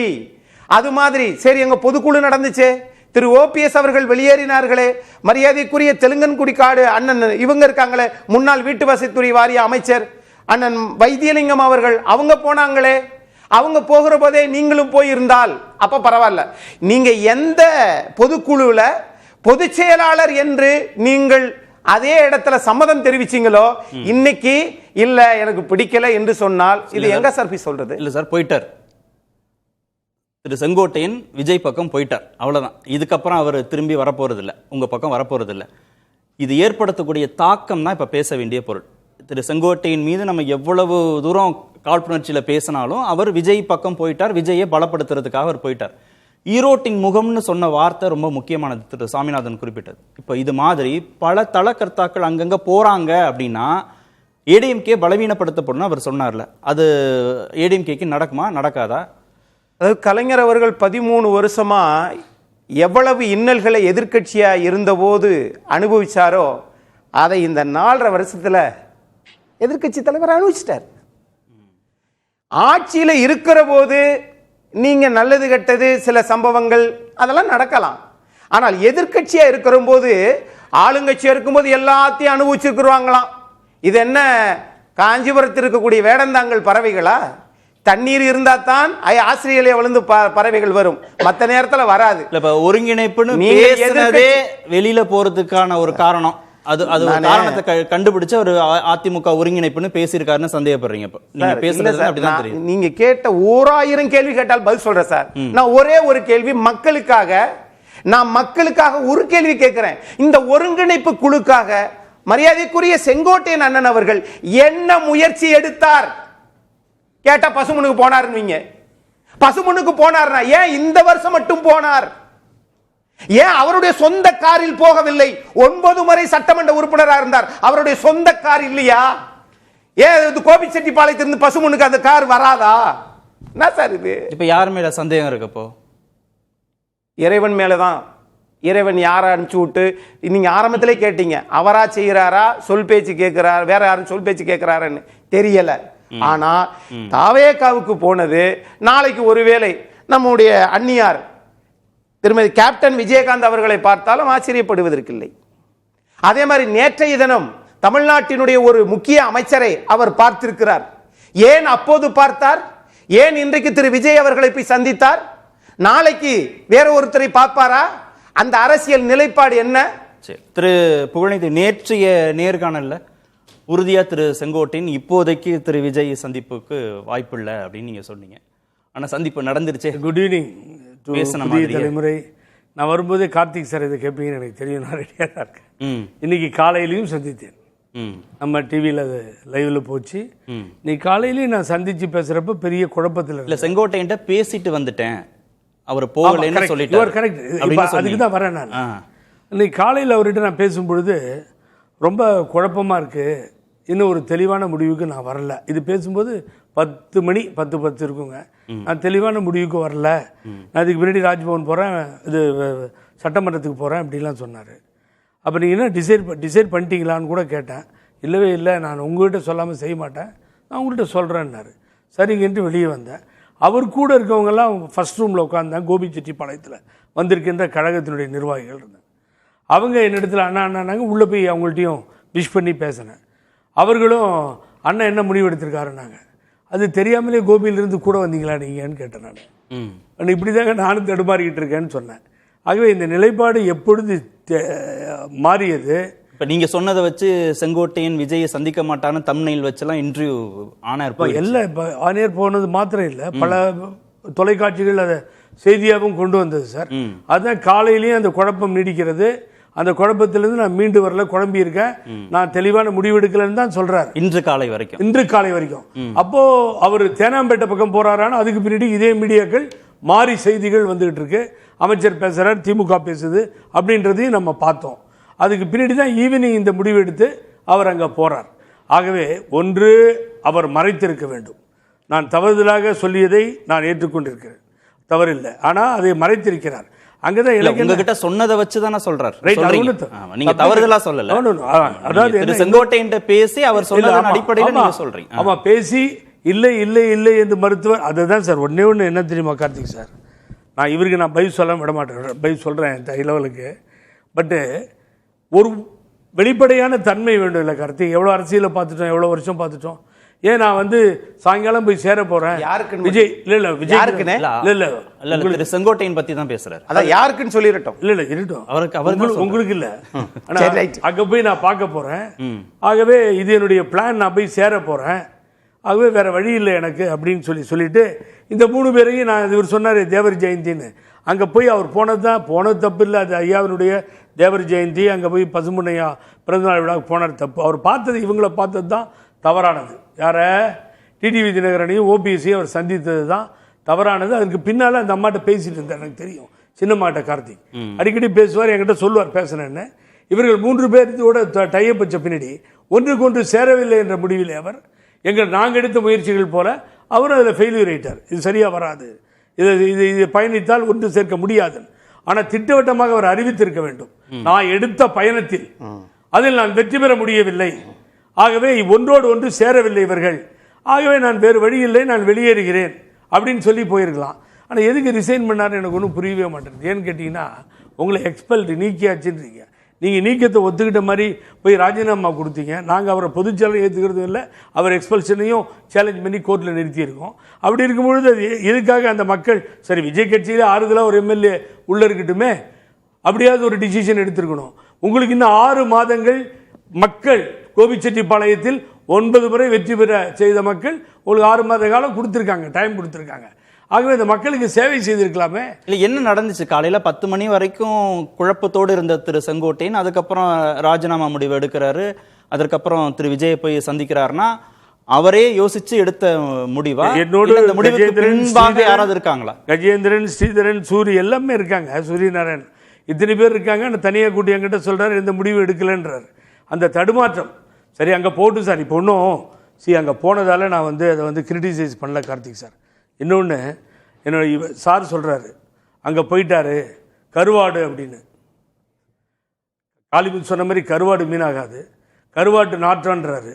அது மாதிரி சரி, எங்க பொதுக்குழு நடந்துச்சு, திரு ஓபிஎஸ் அவர்கள் வெளியேறினார்களே, மரியாதைக்குரிய தெலுங்கன்குடி காடு அண்ணன் இவங்க இருக்காங்களே, முன்னாள் வீட்டு வசதித்துறை வாரிய அமைச்சர் அண்ணன் வைத்தியலிங்கம் அவர்கள், அவங்க போனாங்களே, அவங்க போகிற போதே நீங்களும் போயிருந்தால் அப்ப பரவாயில்ல. நீங்க எந்த பொதுக்குழுல பொதுச் செயலாளர் என்று நீங்கள் அதே இடத்துல சம்மதம் தெரிவிச்சீங்களோ, இன்னைக்கு இல்ல எனக்கு பிடிக்கல என்று சொன்னால் இது எங்க சார் போய் சொல்றது? இல்ல சார், போயிட்டார். திரு செங்கோட்டையன் விஜய் பக்கம் போயிட்டார், அவ்வளவுதான். இதுக்கப்புறம் அவர் திரும்பி வரப்போறது இல்லை, உங்க பக்கம் வரப்போறது இல்லை. இது ஏற்படுத்தக்கூடிய தாக்கம் தான் இப்ப பேச வேண்டிய பொருள். திரு செங்கோட்டையின் மீது நம்ம எவ்வளவு தூரம் காழ்ப்புணர்ச்சியில பேசினாலும் அவர் விஜய் பக்கம் போயிட்டார், விஜயை பலப்படுத்துறதுக்காக அவர் போயிட்டார். ஈரோட்டின் முகம்னு சொன்ன வார்த்தை ரொம்ப முக்கியமானது, திரு சாமிநாதன் குறிப்பிட்டது. இப்போ இது மாதிரி பல தளக்கர்த்தாக்கள் அங்கங்க போறாங்க அப்படின்னா ஏடிஎம்கே பலவீனப்படுத்தப்படும் அவர் சொன்னார்ல, அது ஏடிஎம்கேக்கு நடக்குமா நடக்காதா? அதாவது கலைஞர் அவர்கள் 13 வருஷமா எவ்வளவு இன்னல்களை எதிர்க்கட்சியா இருந்தபோது அனுபவிச்சாரோ அதை இந்த 4.5 வருஷத்துல எதிர்க்கட்சி தலைவர் அனுபவிச்சிட்டார். ஆட்சியில இருக்கிற போது நீங்க நல்லது கெட்டது சில சம்பவங்கள் அதெல்லாம் நடக்கலாம். ஆனால் எதிர்க்கட்சியா இருக்கிற போது ஆளுங்கட்சியா இருக்கும்போது எல்லாத்தையும் அனுபவிச்சிருக்கிறாங்களாம். இது என்ன காஞ்சிபுரத்தில் இருக்கக்கூடிய வேடந்தாங்கல் பறவைகளா? தண்ணீர் இருந்தா தான் ஆசிரியர்களே விழுந்து பறவைகள் வரும், மற்ற நேரத்துல வராது. ஒருங்கிணைப்புன்னு பேசுனதே வெளியில போறதுக்கான ஒரு காரணம், அது அது ஒரு காரணத்தை கண்டுபிடிச்சு ஒரு அதிமுக ஒருங்கிணைப்புன்னு பேசியிருக்காருன்னு சந்தேகப்படுறீங்க. நீங்க பேசுறது அப்படிதான் தெரியும். நீங்க கேட்ட 1000 கேள்வி கேட்டால் பதில் சொல்றேன் சார். நான் ஒரே ஒரு கேள்வி மக்களுக்காக ஒரு கேள்வி கேட்கிறேன். இந்த ஒருங்கிணைப்பு குழுக்காக மரியாதைக்குரிய செங்கோட்டையன் அண்ணன் அவர்கள் என்ன முயற்சி எடுத்தார் கேட்டா பசுமனுக்கு போனாருன்னு. பசுமனுக்கு போனார்னா ஏன் இந்த வருஷம் மட்டும் போனார்? ஏன் அவருடைய சொந்த காரில் போகவில்லை? 9 முறை சட்டமன்ற உறுப்பினராக இருந்தார், அவருடைய சொந்த கார் இல்லையா? ஏன் கோபிச்செட்டிப்பாளையத்திலிருந்து பசுமனுக்கு அந்த கார் வராதா? என்ன சார் இது? இப்ப யார் மேல சந்தேகம் இருக்கப்போ? இறைவன் மேலதான். இறைவன் யாரை அனுப்பிச்சு விட்டு, நீங்க ஆரம்பத்திலே கேட்டீங்க, அவரா செய்யறாரா, சொல் பேச்சு கேட்கிறார், வேற யாரும் சொல் பேச்சு கேட்கிறாருன்னு தெரியல. ஆனா தாவேகாவுக்கு போனது நாளைக்கு ஒருவேளை நம்முடைய அந்நியார் திருமதி கேப்டன் விஜயகாந்த் அவர்களை பார்த்தாலும் ஆச்சரியப்படுவதற்கில்லை. அதே மாதிரி நேற்றைய தினம் தமிழ்நாட்டினுடைய ஒரு முக்கிய அமைச்சரை அவர் பார்த்திருக்கிறார். ஏன் அப்போது பார்த்தார்? ஏன் இன்றைக்கு திரு விஜய் அவர்களை போய் சந்தித்தார்? நாளைக்கு வேற ஒருத்தரை பார்ப்பாரா? அந்த அரசியல் நிலைப்பாடு என்ன? திரு புகழேந்தி, நேற்றைய நேர்காணல்ல உறுதியா திரு செங்கோட்டையன் இப்போதைக்கு திரு விஜய் சந்திப்புக்கு வாய்ப்பில்லை அப்படின்னு நீங்க சொன்னீங்க. ஆனா சந்திப்பு நடந்துருச்சே. குட் ஈவினிங் புதிய தலைமுறை. நான் வரும்போதே கார்த்திக் சார் இதை கேட்பீங்கன்னு எனக்கு தெரியும், நான் ரெடியாக தான் இருக்கேன். இன்னைக்கு காலையிலையும் சந்தித்தேன், நம்ம டிவியில் அது லைவ்ல போச்சு. இன்னைக்கு காலையிலையும் நான் சந்திச்சு பேசுறப்ப பெரிய குழப்பத்தில் இல்லை, செங்கோட்டையன்ட்ட பேசிட்டு வந்துட்டேன், அவர் போகலைன்னு சொல்லிட்டு. கரெக்ட், அதுக்கு தான் வரேன் நான். இன்னைக்கு காலையில் அவர்கிட்ட நான் பேசும்பொழுது ரொம்ப குழப்பமா இருக்கு, இன்னும் ஒரு தெளிவான முடிவுக்கு நான் வரல. இது பேசும்போது 10 மணி 10:10 இருக்குங்க. நான் தெளிவான முடிவுக்கு வரல, நான் இதுக்கு முன்னாடி ராஜ்பவன் போகிறேன், இது சட்டமன்றத்துக்கு போகிறேன் அப்படிலாம் சொன்னார். அப்போ நீங்கள் என்ன டிசைட் பண்ணிட்டீங்களான்னு கூட கேட்டேன். இல்லவே இல்லை, நான் உங்கள்கிட்ட சொல்லாமல் செய்ய மாட்டேன், நான் உங்கள்கிட்ட சொல்கிறேன்னாரு. சரிங்கன்ட்டு வெளியே வந்தேன். அவர் கூட இருக்கவங்கெல்லாம் ஃபர்ஸ்ட் ரூமில் உட்காந்தாங்க. கோபிச்செட்டிப்பாளையத்தில் வந்திருக்கின்ற கழகத்தினுடைய நிர்வாகிகள் இருந்தாங்க. அவங்க என்னிடத்தில் அண்ணாங்க உள்ளே போய் அவங்கள்ட்டையும் விஷ் பண்ணி பேசினேன். அவர்களும் அண்ணன் என்ன முடிவு எடுத்திருக்காருன்னாங்க. அது தெரியாமலே கோபியிலிருந்து கூட வந்தீங்களா நீங்கன்னு கேட்டேன் நான். இப்படி தாங்க நானும் தடுமாறிக்கிட்டு இருக்கேன்னு சொன்னேன். ஆகவே இந்த நிலைப்பாடு எப்பொழுது மாறியது? இப்போ நீங்கள் சொன்னதை வச்சு செங்கோட்டையன் விஜயை சந்திக்க மாட்டான்னு தம்ப்நெயில் வச்செல்லாம் இன்டர்வியூ ஆனார் போய் எல்லாம். இப்போ ஆனியர் போனது மாத்திரம் இல்லை, பல தொலைக்காட்சிகள் அதை செய்தியாகவும் கொண்டு வந்தது சார். அதுதான் காலையிலேயும் அந்த குழப்பம் நீடிக்கிறது. அந்த குழப்பத்திலிருந்து நான் மீண்டு வரல, குழம்பி இருக்கேன், நான் தெளிவான முடிவெடுக்கலன்னு தான் சொல்றாரு. இன்று காலை வரைக்கும். அப்போ அவர் தேனாம்பேட்டை பக்கம் போறாரான்னு அதுக்கு பின்னாடி இதே மீடியாக்கள் மாறி செய்திகள் வந்துகிட்டு இருக்கு. அமைச்சர் பேசுறார், திமுக பேசுது அப்படின்றதையும் நம்ம பார்த்தோம். அதுக்கு பின்னாடி தான் ஈவினிங் இந்த முடிவெடுத்து அவர் அங்க போறார். ஆகவே ஒன்று, அவர் மறைத்திருக்க வேண்டும். நான் தவறுதலாக சொல்லியதை நான் ஏற்றுக்கொண்டிருக்கிறேன், தவறில்லை. ஆனா அதை மறைத்திருக்கிறார். அங்கதான் உங்ககிட்ட சொன்னதை வச்சுதானே சொல்றாரு. நீங்க தவறுதலா சொல்லல. அதாவது திரு செங்கோட்டையன் பேசி அவர் சொன்னதன் அடிப்படையில் நீங்க சொல்றீங்க. ஆமா, பேசி இல்லை இல்லை இல்லை என்று மருத்துவர். அதுதான் சார். ஒண்ணு என்ன தெரியுமா கார்த்திக் சார், நான் இவருக்கு நான் பதில் சொல்ல விட மாட்டேன், பதில் சொல்றேன் லெவலுக்கு. பட்டு ஒரு வெளிப்படையான தன்மை வேண்டும் இல்லை கார்த்திக்? எவ்வளோ அரசியலை பார்த்துட்டோம், எவ்வளோ வருஷம் பார்த்துட்டோம். ஏன் நான் வந்து சாயங்காலம் போய் சேர போறேன். யாருக்குன்னு விஜய் இல்ல விஜய் யாருக்குன்னு? இல்ல திரு செங்கோட்டையன் பத்தி தான் பேசுறாரு. அதான் யாருக்குன்னு சொல்லிரட்டும். இல்ல இருக்கட்டும், உங்களுக்கு இல்ல. ஆனா சரி, right. அங்க போய் நான் பார்க்க போறேன். ஆகவே இது என்னுடைய பிளான், நான் போய் சேர போறேன். ஆகவே வேற வழி இல்லை எனக்கு அப்படின்னு சொல்லிட்டு இந்த 3 பேரையும் நான் இவர் சொன்னார் தேவர் ஜெயந்தின்னு, அங்கே போய் அவர் போனது தப்பு இல்லை. அது ஐயாவினுடைய தேவர் ஜெயந்தி, அங்கே போய் பசும்பொன்னையா பிறந்தநாள் விழாவுக்கு போனது தப்பு. அவர் பார்த்தது, இவங்கள பார்த்தது தான் தவறானது. யாரை? டிடிவி தினகரனையும் ஓபிஎஸ்ஸையும் அவர் சந்தித்தது தான் தவறானது. அதுக்கு பின்னால் அந்த அம்மாட்ட பேசிட்டு இருந்தார், எனக்கு தெரியும். சின்னம்மாட்ட கார்த்திக் அடிக்கடி பேசுவார், என்கிட்ட சொல்லுவார் பேசுனேன்னு. இவர்கள் 3 பேரோட டைப் வச்ச பின்னாடி ஒன்றுக்கு ஒன்று சேரவில்லை என்ற முடிவில் அவர் நாங்கள் எடுத்த முயற்சிகள் போல அவர் அதில் ஃபெயிலியர் ஆயிட்டார். இது சரியாக வராது, இது பயணித்தால் ஒன்று சேர்க்க முடியாது. ஆனால் திட்டவட்டமாக அவர் அறிவித்திருக்க வேண்டும், நான் எடுத்த பயணத்தில் அதில் நான் வெற்றி பெற முடியவில்லை, ஆகவே ஒன்றோடு ஒன்று சேரவில்லை இவர்கள், ஆகவே நான் வேறு வழி இல்லை, நான் வெளியேறுகிறேன் அப்படின்னு சொல்லி போயிருக்கலாம். ஆனால் எதுக்கு ரிசைன் பண்ணார் எனக்கு ஒன்றும் புரியவே மாட்டேங்குது. ஏன்னு கேட்டிங்கன்னா, உங்களை எக்ஸ்பெல்டு நீக்கியாச்சுன்றீங்க. நீங்கள் நீக்கத்தை ஒத்துக்கிட்ட மாதிரி போய் ராஜினாமா கொடுத்தீங்க. நாங்கள் அவரை பொதுச்செயலாளர் ஏற்றுக்கிறதும் இல்லை, அவர் எக்ஸ்பல்ஷனையும் சேலஞ்ச் பண்ணி கோர்ட்டில் நிறுத்தியிருக்கோம். அப்படி இருக்கும்பொழுது அது எதுக்காக அந்த மக்கள், சரி விஜய் கட்சியில் ஆறுதலாக ஒரு எம்எல்ஏ உள்ளே இருக்கட்டுமே, அப்படியாவது ஒரு டிசிஷன் எடுத்திருக்கணும். உங்களுக்கு இன்னும் 6 மாதங்கள் மக்கள் கோபிச்செட்டிப்பாளையத்தில் 9 முறை வெற்றி பெற செய்த மக்கள் உங்களுக்கு 6 மாத காலம் கொடுத்துருக்காங்க, டைம் கொடுத்துருக்காங்க. ஆகவே இந்த மக்களுக்கு சேவை செய்திருக்கலாமே. இல்லை, என்ன நடந்துச்சு? காலையில் 10 மணி வரைக்கும் குழப்பத்தோடு இருந்த திரு செங்கோட்டையன் அதுக்கப்புறம் ராஜினாமா முடிவு எடுக்கிறாரு. அதற்கப்புறம் திரு விஜயை போய் சந்திக்கிறாருன்னா அவரே யோசிச்சு எடுத்த முடிவா? என்னோட யாராவது இருக்காங்களா? கஜேந்திரன், ஸ்ரீதரன், சூரி எல்லாமே இருக்காங்க, சூரியநாராயணன், இத்தனை பேர் இருக்காங்க. ஆனால் தனியாக கூட்டி என்கிட்ட சொல்றாரு எந்த முடிவு எடுக்கலன்றார். அந்த தடுமாற்றம் சரி அங்கே போட்டு சார், இப்போ ஒன்றும் அங்கே போனதால நான் வந்து அதை வந்து கிரிட்டிசைஸ் பண்ணல கார்த்திக் சார். இன்னொன்று என்னோட சார் சொல்கிறாரு, அங்கே போயிட்டாரு கருவாடு அப்படின்னு. காளிமுத்து சொன்ன மாதிரி கருவாடு மீனாகாது, கருவாட்டு நாற்றன்றாரு.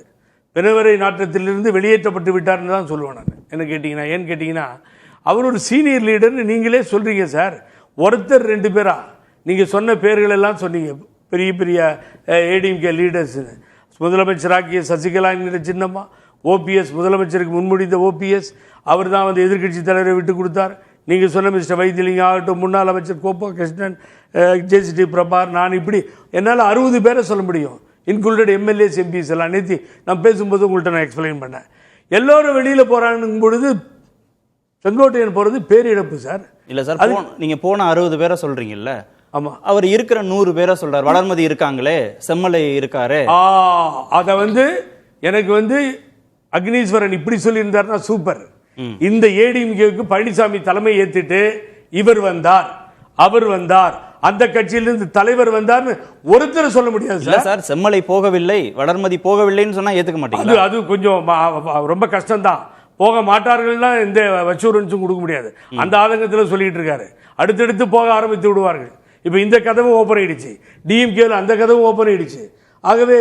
பிணவரை நாற்றத்திலிருந்து வெளியேற்றப்பட்டு விட்டார்னு தான் சொல்லுவேன் நான். என்ன கேட்டிங்கன்னா, ஏன்னு கேட்டிங்கன்னா, அவர் ஒரு சீனியர் லீடர்னு நீங்களே சொல்கிறீங்க சார். ஒருத்தர் 2 பேரா நீங்கள் சொன்ன பேர்கள் எல்லாம் சொன்னீங்க, பெரிய பெரிய ஏடிஎம்கே லீடர்ஸ்னு. முதலமைச்சராக்கிய சசிகலா என்கிற சின்னம்மா, ஓபிஎஸ் முதலமைச்சருக்கு முன்மொழிந்த ஓபிஎஸ், அவர் தான் வந்து எதிர்கட்சி தலைவரை விட்டு கொடுத்தார். நீங்கள் சொன்ன மிஸ்டர் வைத்திலிங்கம் ஆகட்டும், முன்னாள் அமைச்சர் கோப்பா கிருஷ்ணன், ஜேசிடி பிரபார், நான் இப்படி என்னால் 60 பேரை சொல்ல முடியும், இன்க்ளூடட் எம்எல்ஏஸ் எம்பிஸ் எல்லாம். நேற்று நான் பேசும்போது உங்கள்கிட்ட நான் எக்ஸ்பிளைன் பண்ணேன். எல்லோரும் வெளியில் போகிறானுங்கும் பொழுது செங்கோட்டையன் போகிறது பேரிழப்பு சார். இல்லை சார், நீங்கள் போன 60 பேரை சொல்கிறீங்கல்ல, ஆமாம், அவர் இருக்கிற 100 பேரை சொல்றார். வளர்மதி இருக்காங்களே, செம்மலை இருக்காரு. அதை வந்து எனக்கு வந்து அக்னீஸ்வரன் இப்படி சொல்லியிருந்தார்னா சூப்பர். இந்த ஏடிஎம்கேவுக்கு பழனிசாமி தலைமை ஏத்துட்டு இவர் வந்தார், அவர் வந்தார், அந்த கட்சியிலிருந்து தலைவர் வந்தார்னு ஒருத்தர் சொல்ல முடியாது சார். செம்மலை போகவில்லை, வளர்மதி போகவில்லைன்னு சொன்னா ஏத்துக்க மாட்டீங்க. அது கொஞ்சம் ரொம்ப கஷ்டம்தான். போக மாட்டார்கள்னா இந்த அஷூரன்ஸும் கொடுக்க முடியாது. அந்த ஆதங்கத்தில் சொல்லிட்டு இருக்காரு. அடுத்தடுத்து போக ஆரம்பித்து விடுவார்கள். இப்போ இந்த கதவு ஓப்பன் ஆயிடுச்சு, டிஎம்கேல அந்த கதவு ஓப்பன் ஆயிடுச்சு. ஆகவே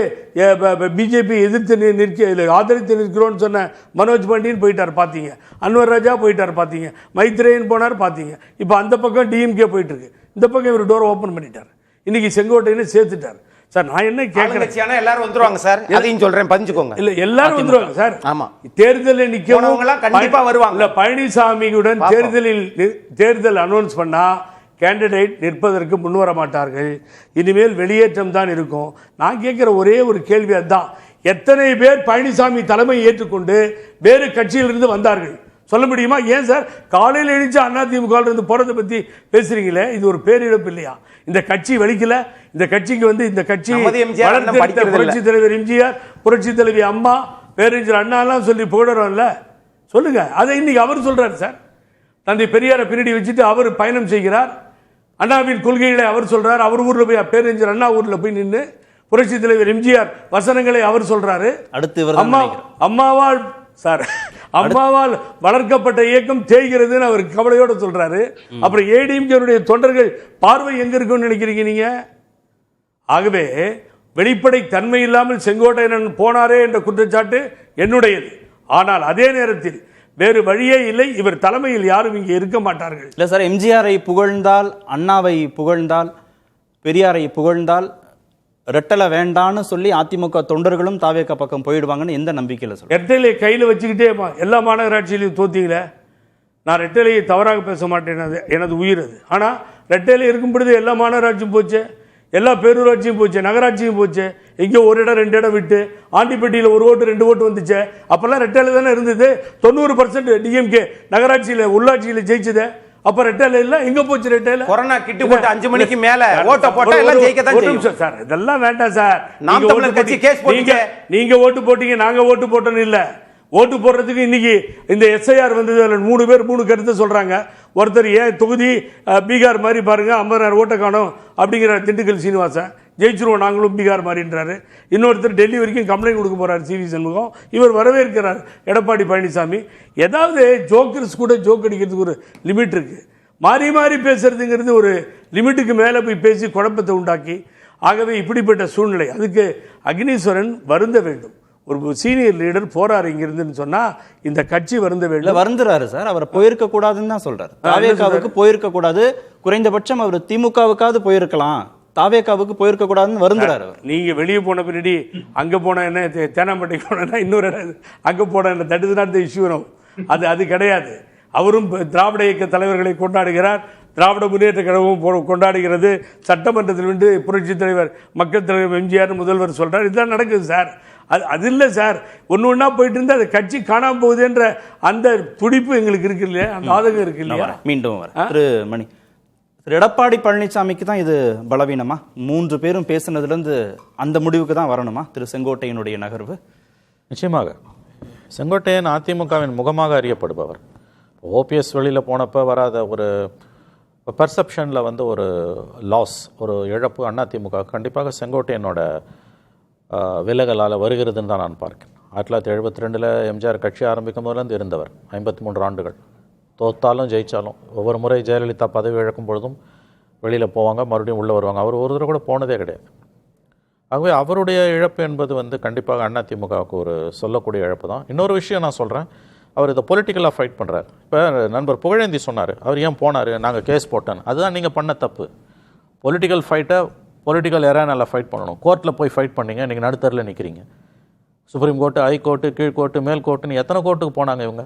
பிஜேபி எதிர்த்து ஆதரித்து நிற்கிறோன்னு சொன்ன மனோஜ் பாண்டியன் போயிட்டார் பார்த்தீங்க, அன்வர் ராஜா போயிட்டார் பார்த்தீங்க, மைத்ரேயன் போனார் பார்த்தீங்க. இப்போ அந்த பக்கம் டிஎம்கே போயிட்டு இருக்கு, இந்த பக்கம் இவர் டோர் ஓப்பன் பண்ணிட்டார். இன்னைக்கு செங்கோட்டையனை சேர்த்துட்டார் சார். நான் என்ன கேட்கிறேன், எல்லாரும் வந்துருவாங்க சார், அதையும் சொல்றேன் பதிஞ்சுக்கோங்க. இல்ல எல்லாரும் வந்துருவாங்க சார். ஆமா, தேர்தலில் நிற்கிறவங்க கண்டிப்பா வருவாங்க. இல்ல பழனிசாமியுடன் தேர்தல் அனௌன்ஸ் பண்ணா கேண்டிடேட் நிற்பதற்கு முன்வர மாட்டார்கள். இனிமேல் வெளியேற்றம் தான் இருக்கும். நான் கேட்கிற ஒரே ஒரு கேள்வி அதுதான், எத்தனை பேர் பழனிசாமி தலைமை ஏற்றுக்கொண்டு வேறு கட்சியிலிருந்து வந்தார்கள் சொல்ல முடியுமா? ஏன் சார் காலையில் எழுந்து அதிமுக இருந்து போறதை பத்தி பேசுறீங்களே, இது ஒரு பேரிழப்பு இல்லையா? இந்த கட்சி வலிக்கல, இந்த கட்சிக்கு வந்து இந்த கட்சி புரட்சி தலைவர் எம்ஜிஆர், புரட்சி தலைவி அம்மா, பேரறிஞர் அண்ணா எல்லாம் சொல்லி புகழறோம்ல, சொல்லுங்க. அதை இன்னைக்கு அவர் சொல்றாரு சார். தந்தை பெரியாரை பின்னாடி வச்சுட்டு அவர் பயணம் செய்கிறார். அண்ணாவின் கொள்கைகளை அவர் சொல்றார். அவர் ஊர்ல போய் பேரறிஞர் அண்ணா ஊர்ல போய் நின்று புரட்சி தலைவர் எம்ஜிஆர் வசனங்களை அவர் சொல்றாரு. அடுத்து அம்மாவால் சார், அம்மாவால் வளர்க்கப்பட்ட இயக்கம் தேய்கிறதுன்னு அவர் கவலையோட சொல்றாரு. அப்புறம் ஏடிஎம்கே தொண்டர்கள் பார்வை எங்க இருக்குன்னு நினைக்கிறீங்க நீங்க? ஆகவே வெளிப்படை தன்மை இல்லாமல் செங்கோட்டையன் போனாரே என்ற குற்றச்சாட்டு என்னுடையது. ஆனால் அதே நேரத்தில் வேறு வழியே இல்லை, இவர் தலைமையில் யாரும் இங்கே இருக்க மாட்டார்கள். இல்லை சார், எம்ஜிஆரை புகழ்ந்தால், அண்ணாவை புகழ்ந்தால், பெரியாரை புகழ்ந்தால் ரெட்டலை வேண்டான்னு சொல்லி அதிமுக தொண்டர்களும் தாவேகா பக்கம் போயிடுவாங்கன்னு எந்த நம்பிக்கையில் சொல்றீங்க? ரெட்டலையை கையில் வச்சுக்கிட்டே எல்லா மாநகராட்சியிலையும் தோத்தீங்களே. நான் ரெட்டலையை தவறாக பேச மாட்டேன், எனது உயிர் அது. ஆனால் ரெட்டலை இருக்கும் பொழுது எல்லா மாநகராட்சியும் போச்சு, எல்லா பேரூராட்சியும் போச்சு, நகராட்சியும் போச்சு. எங்கேயோ ஒரு இடம் 2 இடம் விட்டு ஆண்டிப்பட்டியில் 1 ஓட்டு 2 ஓட்டு வந்துச்சு. அப்போல்லாம் ரெட்டலை தானே இருந்தது. 90% டிஎம்கே நகராட்சியில் உள்ளாட்சியில் ஜெயிச்சது. அப்ப ரெட்டலை இல்ல, எங்க போச்சு ரெட்டலை? கொரோனா கிட்டு போட்டு 5 மணிக்கு மேல ஓட்ட போட்டா எல்லாம் ஜெயிக்க தான் செய்யும் சார். இதெல்லாம் வேண்டாம் சார். நாம் தமிழர் கட்சி கேஸ் போட்டீங்க, நீங்க ஓட்டு போட்டீங்க, நாங்க ஓட்டு போட்டோன்னு இல்ல. ஓட்டு போடுறதுக்கு இன்னைக்கு இந்த எஸ்ஐஆர் வந்தது. 3 பேர் 3 கருத்து சொல்றாங்க. ஒருத்தர் ஏன் தொகுதி பீகார் மாதிரி பாருங்க 50,000 ஓட்டை காணும் அப்படிங்கிற திண்டுக்கல் சீனிவாசன். ஜெயிச்சிருவோம் நாங்களும் பீகார் மாதிரின்றாரு. இன்னொருத்தர் டெல்லி வரைக்கும் கம்ப்ளைண்ட் கொடுக்க போறாரு சிவி சண்முகம். இவர் வரவேற்கிறார் எடப்பாடி பழனிசாமி. ஏதாவது ஜோக்கர்ஸ் கூட ஜோக் அடிக்கிறதுக்கு ஒரு லிமிட் இருக்கு. மாறி மாறி பேசுறதுங்கிறது ஒரு லிமிட்டுக்கு மேலே போய் பேசி குழப்பத்தை உண்டாக்கி, ஆகவே இப்படிப்பட்ட சூழ்நிலை. அதுக்கு அக்னீஸ்வரன் வருந்த வேண்டும். ஒரு சீனியர் லீடர் போறாரு இங்கிருந்துன்னு சொன்னா இந்த கட்சி வருந்த வேண்டும். வருந்துறாரு சார். அவர் போயிருக்க கூடாதுன்னு தான் சொல்றாரு. தாவேகாவுக்கு போயிருக்க கூடாது, குறைந்தபட்சம் அவர் திமுகவுக்காவது போயிருக்கலாம், தாவேகாவுக்கு போயிருக்க கூடாதுன்னு வருந்துறாரு. நீங்க வெளியே போன பின்னாடி அங்க போன என்ன, தேனாம்பேட்டைக்கு போனா இன்னொரு அங்க போன என்ன, that is not the issue. அது கிடையாது. அவரும் திராவிட இயக்க தலைவர்களை கொண்டாடுகிறார், திராவிட முன்னேற்ற கழகமும் கொண்டாடுகிறது. சட்டமன்றத்தில் வந்து புரட்சி தலைவர் மக்கள் தலைவர் எம்ஜிஆர் முதல்வர் சொல்றார். இதுதான் நடக்குது சார். அது இல்லை சார். ஒன்று ஒன்றா போயிட்டு இருந்து அது கட்சி காணாம போகுதுன்ற அந்த துடிப்பு எங்களுக்கு இருக்கு இல்லையா, அந்த ஆதங்கம் இருக்கு இல்லையா. மீண்டும் திரு மணி, திரு எடப்பாடி பழனிசாமிக்கு தான் இது பலவீனமா? 3 பேரும் பேசுனதுலேருந்து அந்த முடிவுக்கு தான் வரணுமா திரு செங்கோட்டையனுடைய நகர்வு? நிச்சயமாக செங்கோட்டையன் அதிமுகவின் முகமாக அறியப்படுபவர். ஓபிஎஸ் வெளியில் போனப்போ வராத ஒரு பர்செப்ஷனில் வந்து ஒரு லாஸ், ஒரு இழப்பு அதிமுக கண்டிப்பாக செங்கோட்டையனோட விலகலால் வருகிறதுன்னு தான் நான் பார்க்கிறேன். 1972 எம்ஜிஆர் கட்சி ஆரம்பிக்கும் போதுலேருந்து இருந்தவர். 53 ஆண்டுகள். தோத்தாலும் ஜெயித்தாலும் ஒவ்வொரு முறை ஜெயலலிதா பதவி இழக்கும் பொழுதும் வெளியில் போவாங்க, மறுபடியும் உள்ளே வருவாங்க. அவர் ஒரு தடவை கூட போனதே கிடையாது. ஆகவே அவருடைய இழப்பு என்பது வந்து கண்டிப்பாக அதிமுகவுக்கு ஒரு சொல்லக்கூடிய இழப்பு தான். இன்னொரு விஷயம் நான் சொல்கிறேன், அவர் இதை பொலிட்டிக்கலாக ஃபைட் பண்ணுறாரு. இப்போ நண்பர் புகழேந்தி சொன்னார், அவர் ஏன் போனார், நாங்கள் கேஸ் போட்டேன். அதுதான் நீங்கள் பண்ண தப்பு. பொலிட்டிக்கல் ஃபைட்டை பொலிட்டிக்கல் எரானால ஃபைட் பண்ணணும். கோர்ட்டில் போய் ஃபைட் பண்ணீங்க, இன்றைக்கி நடுத்தரில் நிற்கிறீங்க. சுப்ரீம் கோர்ட்டு, ஹைகோர்ட்டு, கீழ்கோர்ட்டு, மேல் கோர்ட்டுன்னு எத்தனை கோர்ட்டுக்கு போனாங்க இவங்க?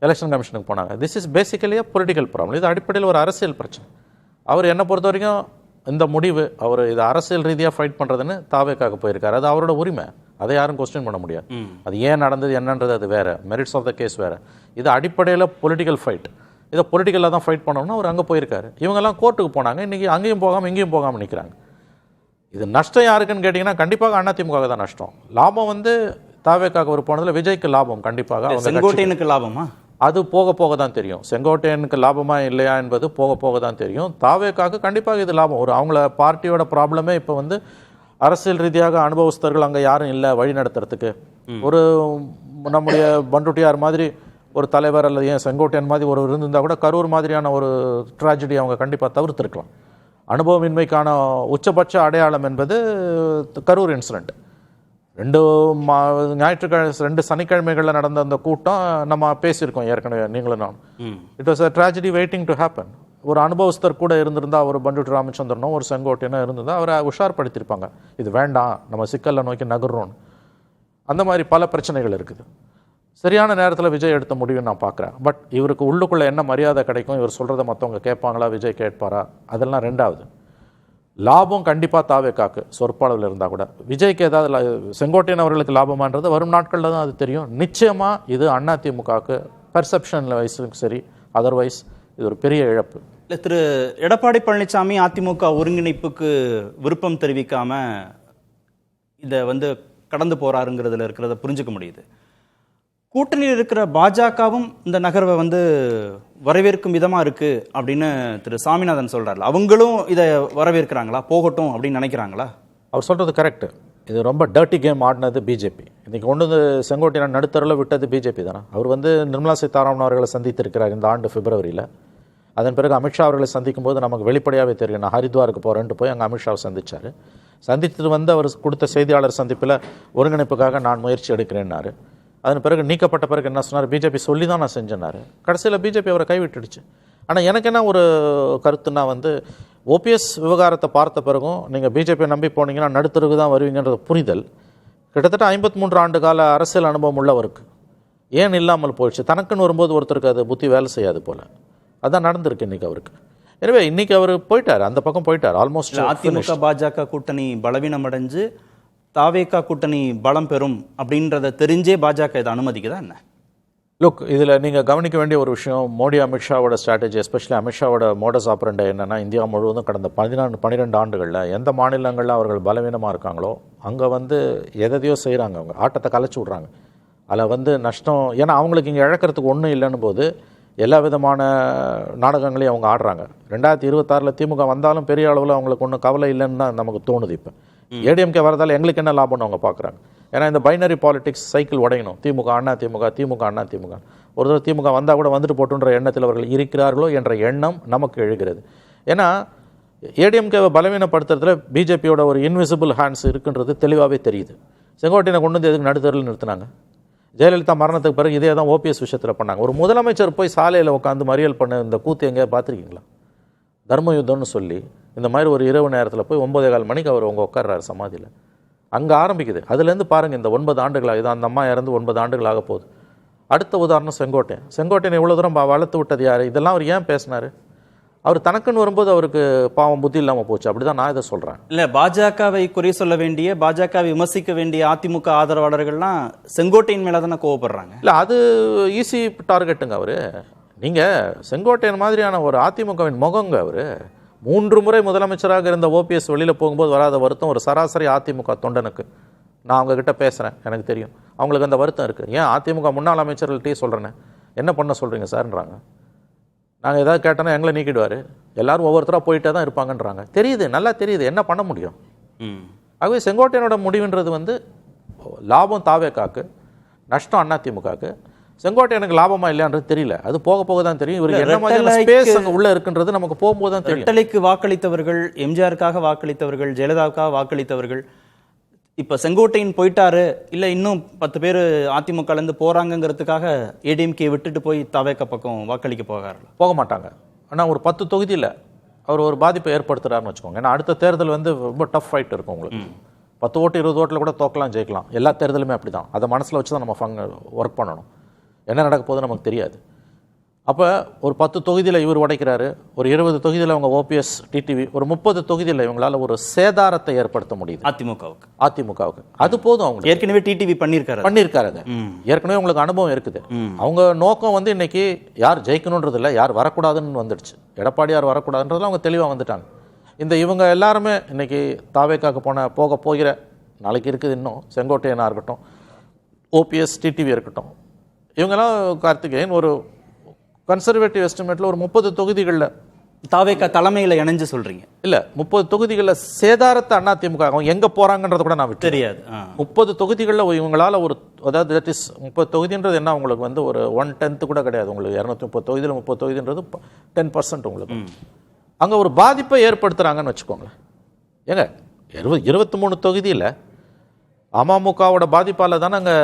எலெக்ஷன் கமிஷனுக்கு போனாங்க. This is basically a political problem. இது அடிப்படையில் ஒரு அரசியல் பிரச்சனை. அவர் என்னை பொறுத்த வரைக்கும் இந்த முடிவு, அவர் இது அரசியல் ரீதியாக ஃபைட் பண்ணுறதுன்னு தாவேக்காக போயிருக்காரு. அது அவரோட உரிமை, அதை யாரும் கொஸ்டின் பண்ண முடியாது. அது ஏன் நடந்தது என்னன்றது அது வேறு, மெரிட்ஸ் ஆஃப் த கேஸ் வேறு. இது அடிப்படையில் பொலிட்டிக்கல் ஃபைட். இதை பொலிட்டிக்கலாக தான் ஃபைட் பண்ணணும்னா அவர் அங்கே போயிருக்காரு. இவங்கெல்லாம் கோர்ட்டுக்கு போனாங்க, இன்றைக்கி அங்கேயும் போகாமல் இங்கேயும் போகாமல் நிற்கிறாங்க. இது நஷ்டம் யாருக்குன்னு கேட்டிங்கன்னா கண்டிப்பாக அதிமுக தான் நஷ்டம். லாபம் வந்து தாவேக்காக ஒரு போனதில் விஜய்க்கு லாபம் கண்டிப்பாக. செங்கோட்டையனுக்கு லாபமா? அது போக போக தான் தெரியும். செங்கோட்டையனுக்கு லாபமா இல்லையா என்பது போக போக தான் தெரியும். தாவேக்காக கண்டிப்பாக இது லாபம். ஒரு அவங்கள பார்ட்டியோட ப்ராப்ளமே இப்போ வந்து அரசியல் ரீதியாக அனுபவஸ்தர்கள் அங்கே யாரும் இல்லை வழி நடத்துறதுக்கு. ஒரு நம்முடைய பண்டுட்டியார் மாதிரி ஒரு தலைவர் அல்லது ஏன் செங்கோட்டையன் மாதிரி ஒரு இருந்திருந்தால் கூட கரூர் மாதிரியான ஒரு ட்ராஜடி அவங்க கண்டிப்பாக தவிர்த்திருக்கலாம். அனுபவமின்மைக்கான உச்சபட்ச அடையாளம் என்பது கரூர் இன்சிடென்ட். 2 சனிக்கிழமைகளில் நடந்த அந்த கூட்டம் நம்ம பேசியிருக்கோம் ஏற்கனவே, நீங்களும் நான். It was a tragedy waiting to happen. ஒரு அனுபவஸ்தர் கூட இருந்திருந்தா, ஒரு பண்டுட்டி ராமச்சந்திரனோ ஒரு செங்கோட்டையனோ இருந்திருந்தால் அவரை உஷார்படுத்தியிருப்பாங்க, இது வேண்டாம் நம்ம சிக்கலை நோக்கி நகர்றோன்னு. அந்த மாதிரி பல பிரச்சனைகள் இருக்குது. சரியான நேரத்தில் விஜய் எடுத்த முடிவுன்னு நான் பார்க்குறேன். பட் இவருக்கு உள்ளுக்குள்ளே என்ன மரியாதை கிடைக்கும், இவர் சொல்கிறத மற்றவங்க கேட்பாங்களா, விஜய் கேட்பாரா, அதெல்லாம் ரெண்டாவது. லாபம் கண்டிப்பாக தாவேக்காக்கு சொற்பளவில் இருந்தால் கூட, விஜய்க்கு ஏதாவது செங்கோட்டையன் அவர்களுக்கு லாபமானது வரும் நாட்களில் தான் அது தெரியும். நிச்சயமாக இது அதிமுகவுக்கு பெர்செப்ஷன் வைஸும் சரி, அதர்வைஸ் இது ஒரு பெரிய இழப்பு. இல்லை, திரு எடப்பாடி பழனிசாமி அதிமுக ஒருங்கிணைப்புக்கு விருப்பம் தெரிவிக்காம இதை வந்து கடந்து போறாருங்கிறதுல இருக்கிறத புரிஞ்சுக்க முடியுது. கூட்டணியில் இருக்கிற பாஜகவும் இந்த நகர்வை வந்து வரவேற்கும் விதமா இருக்கு அப்படின்னு திரு சாமிநாதன் சொல்றாரு. அவங்களும் இதை வரவேற்கிறாங்களா, போகட்டும் அப்படின்னு நினைக்கிறாங்களா? அவர் சொல்றது கரெக்ட். இது ரொம்ப டர்ட்டி கேம் ஆடினது பிஜேபி. இன்னைக்கு கொண்டு வந்து செங்கோட்டையன் நடுத்தரில் விட்டது பிஜேபி தானே. அவர் வந்து நிர்மலா சீதாராமன் அவர்களை சந்தித்திருக்கிறார் இந்த ஆண்டு பிப்ரவரியில். அதன் பிறகு அமித்ஷா அவர்களை சந்திக்கும் போது நமக்கு வெளிப்படையாகவே தெரியும், நான் ஹரித்வாருக்கு போகிறேன்ட்டு போய் அங்கே அமித்ஷாவை சந்திச்சார். சந்தித்து வந்து அவர் கொடுத்த செய்தியாளர் சந்திப்பில் ஒருங்கிணைப்புக்காக நான் முயற்சி எடுக்கிறேன்னாரு. அதன் பிறகு நீக்கப்பட்ட பிறகு என்ன சொன்னார், பிஜேபி சொல்லி தான் நான் செஞ்சேன்னாரு. கடைசியில் பிஜேபி அவரை கைவிட்டுடுச்சு. ஆனால் எனக்கு என்ன ஒரு கருத்துன்னா வந்து ஓபிஎஸ் விவகாரத்தை பார்த்த பிறகும் நீங்கள் பிஜேபியை நம்பி போனீங்கன்னா நடுத்தருக்கு தான் வருவீங்கன்றது புரிதல் கிட்டத்தட்ட 53 ஆண்டு கால அரசியல் அனுபவம் உள்ளவருக்கு ஏன் இல்லாமல் போயிடுச்சு? தனக்குன்னு வரும்போது ஒருத்தருக்கு அது புத்தி வேலை செய்யாது போல. அதான் நடந்திருக்கு இன்னைக்கு அவருக்கு. எனவே இன்னைக்கு அவர் போயிட்டார், அந்த பக்கம் போயிட்டார். ஆல்மோஸ்ட் அதிமுக பாஜக கூட்டணி பலவீனம் அடைஞ்சு தாவேகா கூட்டணி பலம் பெறும் அப்படின்றத தெரிஞ்சே பாஜக இதை அனுமதிக்குதா என்ன? லுக், இதில் நீங்கள் கவனிக்க வேண்டிய ஒரு விஷயம், மோடி அமித்ஷாவோட ஸ்ட்ராட்டஜி, எஸ்பெஷலி அமித்ஷாவோட மோடஸ் ஆப்பரண்டை என்னென்னா, இந்தியா முழுவதும் கடந்த 12 ஆண்டுகளில் எந்த மாநிலங்களில் அவர்கள் பலவீனமாக இருக்காங்களோ அங்கே வந்து எதையோ செய்கிறாங்க, அவங்க ஆட்டத்தை கலைச்சி விட்றாங்க. அதில் நஷ்டம், ஏன்னா அவங்களுக்கு இங்கே இழக்கிறதுக்கு ஒன்றும் இல்லைன்னு போது எல்லா விதமான நாடகங்களையும் அவங்க ஆடுறாங்க. 2026 திமுக வந்தாலும் பெரிய அளவில் அவங்களுக்கு ஒன்றும் கவலை இல்லைன்னு தான் நமக்கு தோணுது. இப்போ ஏடிஎம்கே வரதால் எங்களுக்கு என்ன லாபம்னு அவங்க பார்க்குறாங்க. ஏன்னா இந்த பைனரி பாலிடிக்ஸ் சைக்கிள் உடையணும். திமுக அண்ணா திமுக, திமுக அண்ணா திமுக. ஒரு தடவை திமுக வந்தால் கூட வந்துட்டு போட்டுன்ற எண்ணத்தில் அவர்கள் இருக்கிறார்களோ என்ற எண்ணம் நமக்கு எழுகிறது. ஏன்னா ஏடிஎம்கேவை பலவீனப்படுத்துறதுல பிஜேபியோட ஒரு இன்விசிபிள் ஹேண்ட்ஸ் இருக்குன்றது தெளிவாகவே தெரியுது. செங்கோட்டையனை கொண்டு வந்து எதுக்கு நடுத்தரில் நிறுத்தினாங்க? ஜெயலலிதா மரணத்துக்கு பிறகு இதே தான் ஓபிஎஸ் விஷயத்தில் பண்ணாங்க. ஒரு முதலமைச்சர் போய் சாலையில் உட்காந்து மறியல் பண்ண இந்த கூத்து எங்கேயா பார்த்துருக்கீங்களா? தர்ம யுத்தம்னு சொல்லி இந்த மாதிரி ஒரு இரவு நேரத்தில் போய் 9:15 மணிக்கு அவர் அவங்க உட்கார்றாரு சமாதியில். அங்கே ஆரம்பிக்குது. அதுலேருந்து பாருங்கள், இந்த 9 ஆண்டுகளாக இது அந்த அம்மா இறந்து 9 ஆண்டுகள் ஆக போகுது. அடுத்த உதாரணம் செங்கோட்டையன் இவ்வளோ தூரம் வளர்த்து விட்டது யார்? இதெல்லாம் அவர் ஏன் பேசினார்? அவர் தனக்குன்னு வரும்போது அவருக்கு பாவம் புத்தி இல்லாமல் போச்சு. அப்படிதான் நான் இதை சொல்கிறேன். இல்லை, பாஜகவை குறை சொல்ல வேண்டிய, பாஜகவை விமர்சிக்க வேண்டிய அதிமுக ஆதரவாளர்கள்லாம் செங்கோட்டையின் மேலே தானே கோவப்படுறாங்க. இல்லை, அது ஈஸி டார்கெட்டுங்க. அவர் நீங்கள் செங்கோட்டையன் மாதிரியான ஒரு அதிமுகவின் முகங்க. அவர் 3 முறை முதலமைச்சராக இருந்த ஓபிஎஸ் வெளியில் போகும்போது வராத வருத்தம் ஒரு சராசரி அதிமுக தொண்டனுக்கு. நான் அவங்கக்கிட்ட பேசுகிறேன், எனக்கு தெரியும் அவங்களுக்கு அந்த வருத்தம் இருக்குது. ஏன் அதிமுக முன்னாள் அமைச்சர்கள்ட்டே சொல்கிறேனே, என்ன பண்ண சொல்கிறீங்க சார்ன்றாங்க. நாங்கள் ஏதாவது கேட்டோன்னா எங்களை நீக்கிடுவார், எல்லாரும் ஒவ்வொருத்தராக போயிட்டே தான் இருப்பாங்கன்றாங்க. தெரியுது, நல்லா தெரியுது, என்ன பண்ண முடியும்? ஆகவே செங்கோட்டையனோட முடிவுன்றது லாபம் தாவேகாக்கு, நஷ்டம் அதிமுகவுக்கு. செங்கோட்டையனுக்கு லாபமா இல்லையான்றது தெரியல, அது போக போக தான் தெரியும். இவருக்கு என்ன மாதிரியான ஸ்பேஸ் அங்கே உள்ள இருக்குன்றது நமக்கு போகும்போது தான் தெரியும். ரெட்டலைக்கு வாக்களித்தவர்கள், எம்ஜிஆருக்காக வாக்களித்தவர்கள், ஜெயலலிதாவுக்காக வாக்களித்தவர்கள் இப்போ செங்கோட்டையன் போயிட்டாரு, இல்லை இன்னும் 10 பேர் அதிமுகலேருந்து போகிறாங்கங்கிறதுக்காக ஏடிஎம்கே விட்டுட்டு போய் தாவேகா பக்கம் வாக்களிக்க போக மாட்டாங்க. ஆனால் ஒரு 10 தொகுதியில் அவர் ஒரு பாதிப்பை ஏற்படுத்துகிறாருன்னு வச்சுக்கோங்க. ஏன்னா அடுத்த தேர்தல் ரொம்ப டஃப் ஃபைட் இருக்கும் உங்களுக்கு. 10 ஓட்டு 20 ஓட்டில் கூட தோக்கலாம், ஜெயிக்கலாம். எல்லா தேர்தலுமே அப்படி தான். அதை மனசில் வச்சு தான் நம்ம ஒர்க் பண்ணணும். என்ன நடக்க போகுது நமக்கு தெரியாது. அப்போ ஒரு 10 தொகுதியில் இவர் உடைக்கிறாரு, ஒரு 20 தொகுதியில் அவங்க ஓபிஎஸ் டிடிவி, ஒரு 30 தொகுதியில் இவங்களால ஒரு சேதாரத்தை ஏற்படுத்த முடியுது அதிமுகவுக்கு. அது போதும். அவங்க ஏற்கனவே டிடிவி பண்ணியிருக்காரு. ஏற்கனவே உங்களுக்கு அனுபவம் இருக்குது. அவங்க நோக்கம் இன்னைக்கு யார் ஜெயிக்கணுன்றது இல்லை, யார் வரக்கூடாதுன்னு வந்துடுச்சு. எடப்பாடியார் வரக்கூடாதுன்றதுல அவங்க தெளிவாக வந்துட்டாங்க. இவங்க எல்லாருமே இன்னைக்கு தாவேக்காக்கு போகிற நாளைக்கு இருக்குது. இன்னும் செங்கோட்டையனாக இருக்கட்டும், ஓபிஎஸ் டிடிவி இருக்கட்டும், இவங்கெல்லாம் கார்த்திகேயன் ஒரு கன்சர்வேட்டிவ் எஸ்டிமேட்டில் ஒரு 30 தொகுதிகளில் தாவேகா தலைமையில் இணைஞ்சு சொல்கிறீங்க. இல்லை, 30 தொகுதிகளில் சேதாரத்தை அதிமுக அவங்க எங்கே போகிறாங்கன்றது கூட நான் விட்டு தெரியாது. 30 தொகுதிகளில் இவங்களால் அதாவது தட் இஸ் 30 தொகுதின்றது என்ன உங்களுக்கு ஒரு 1/10 கூட கிடையாது. உங்களுக்கு 230 தொகுதியில் 30 தொகுதின்றது 10% உங்களுக்கு. அங்கே ஒரு பாதிப்பை ஏற்படுத்துகிறாங்கன்னு வச்சுக்கோங்களேன். ஏங்க 23 தொகுதியில் அமமுகவோட பாதிப்பால் தானே அங்கே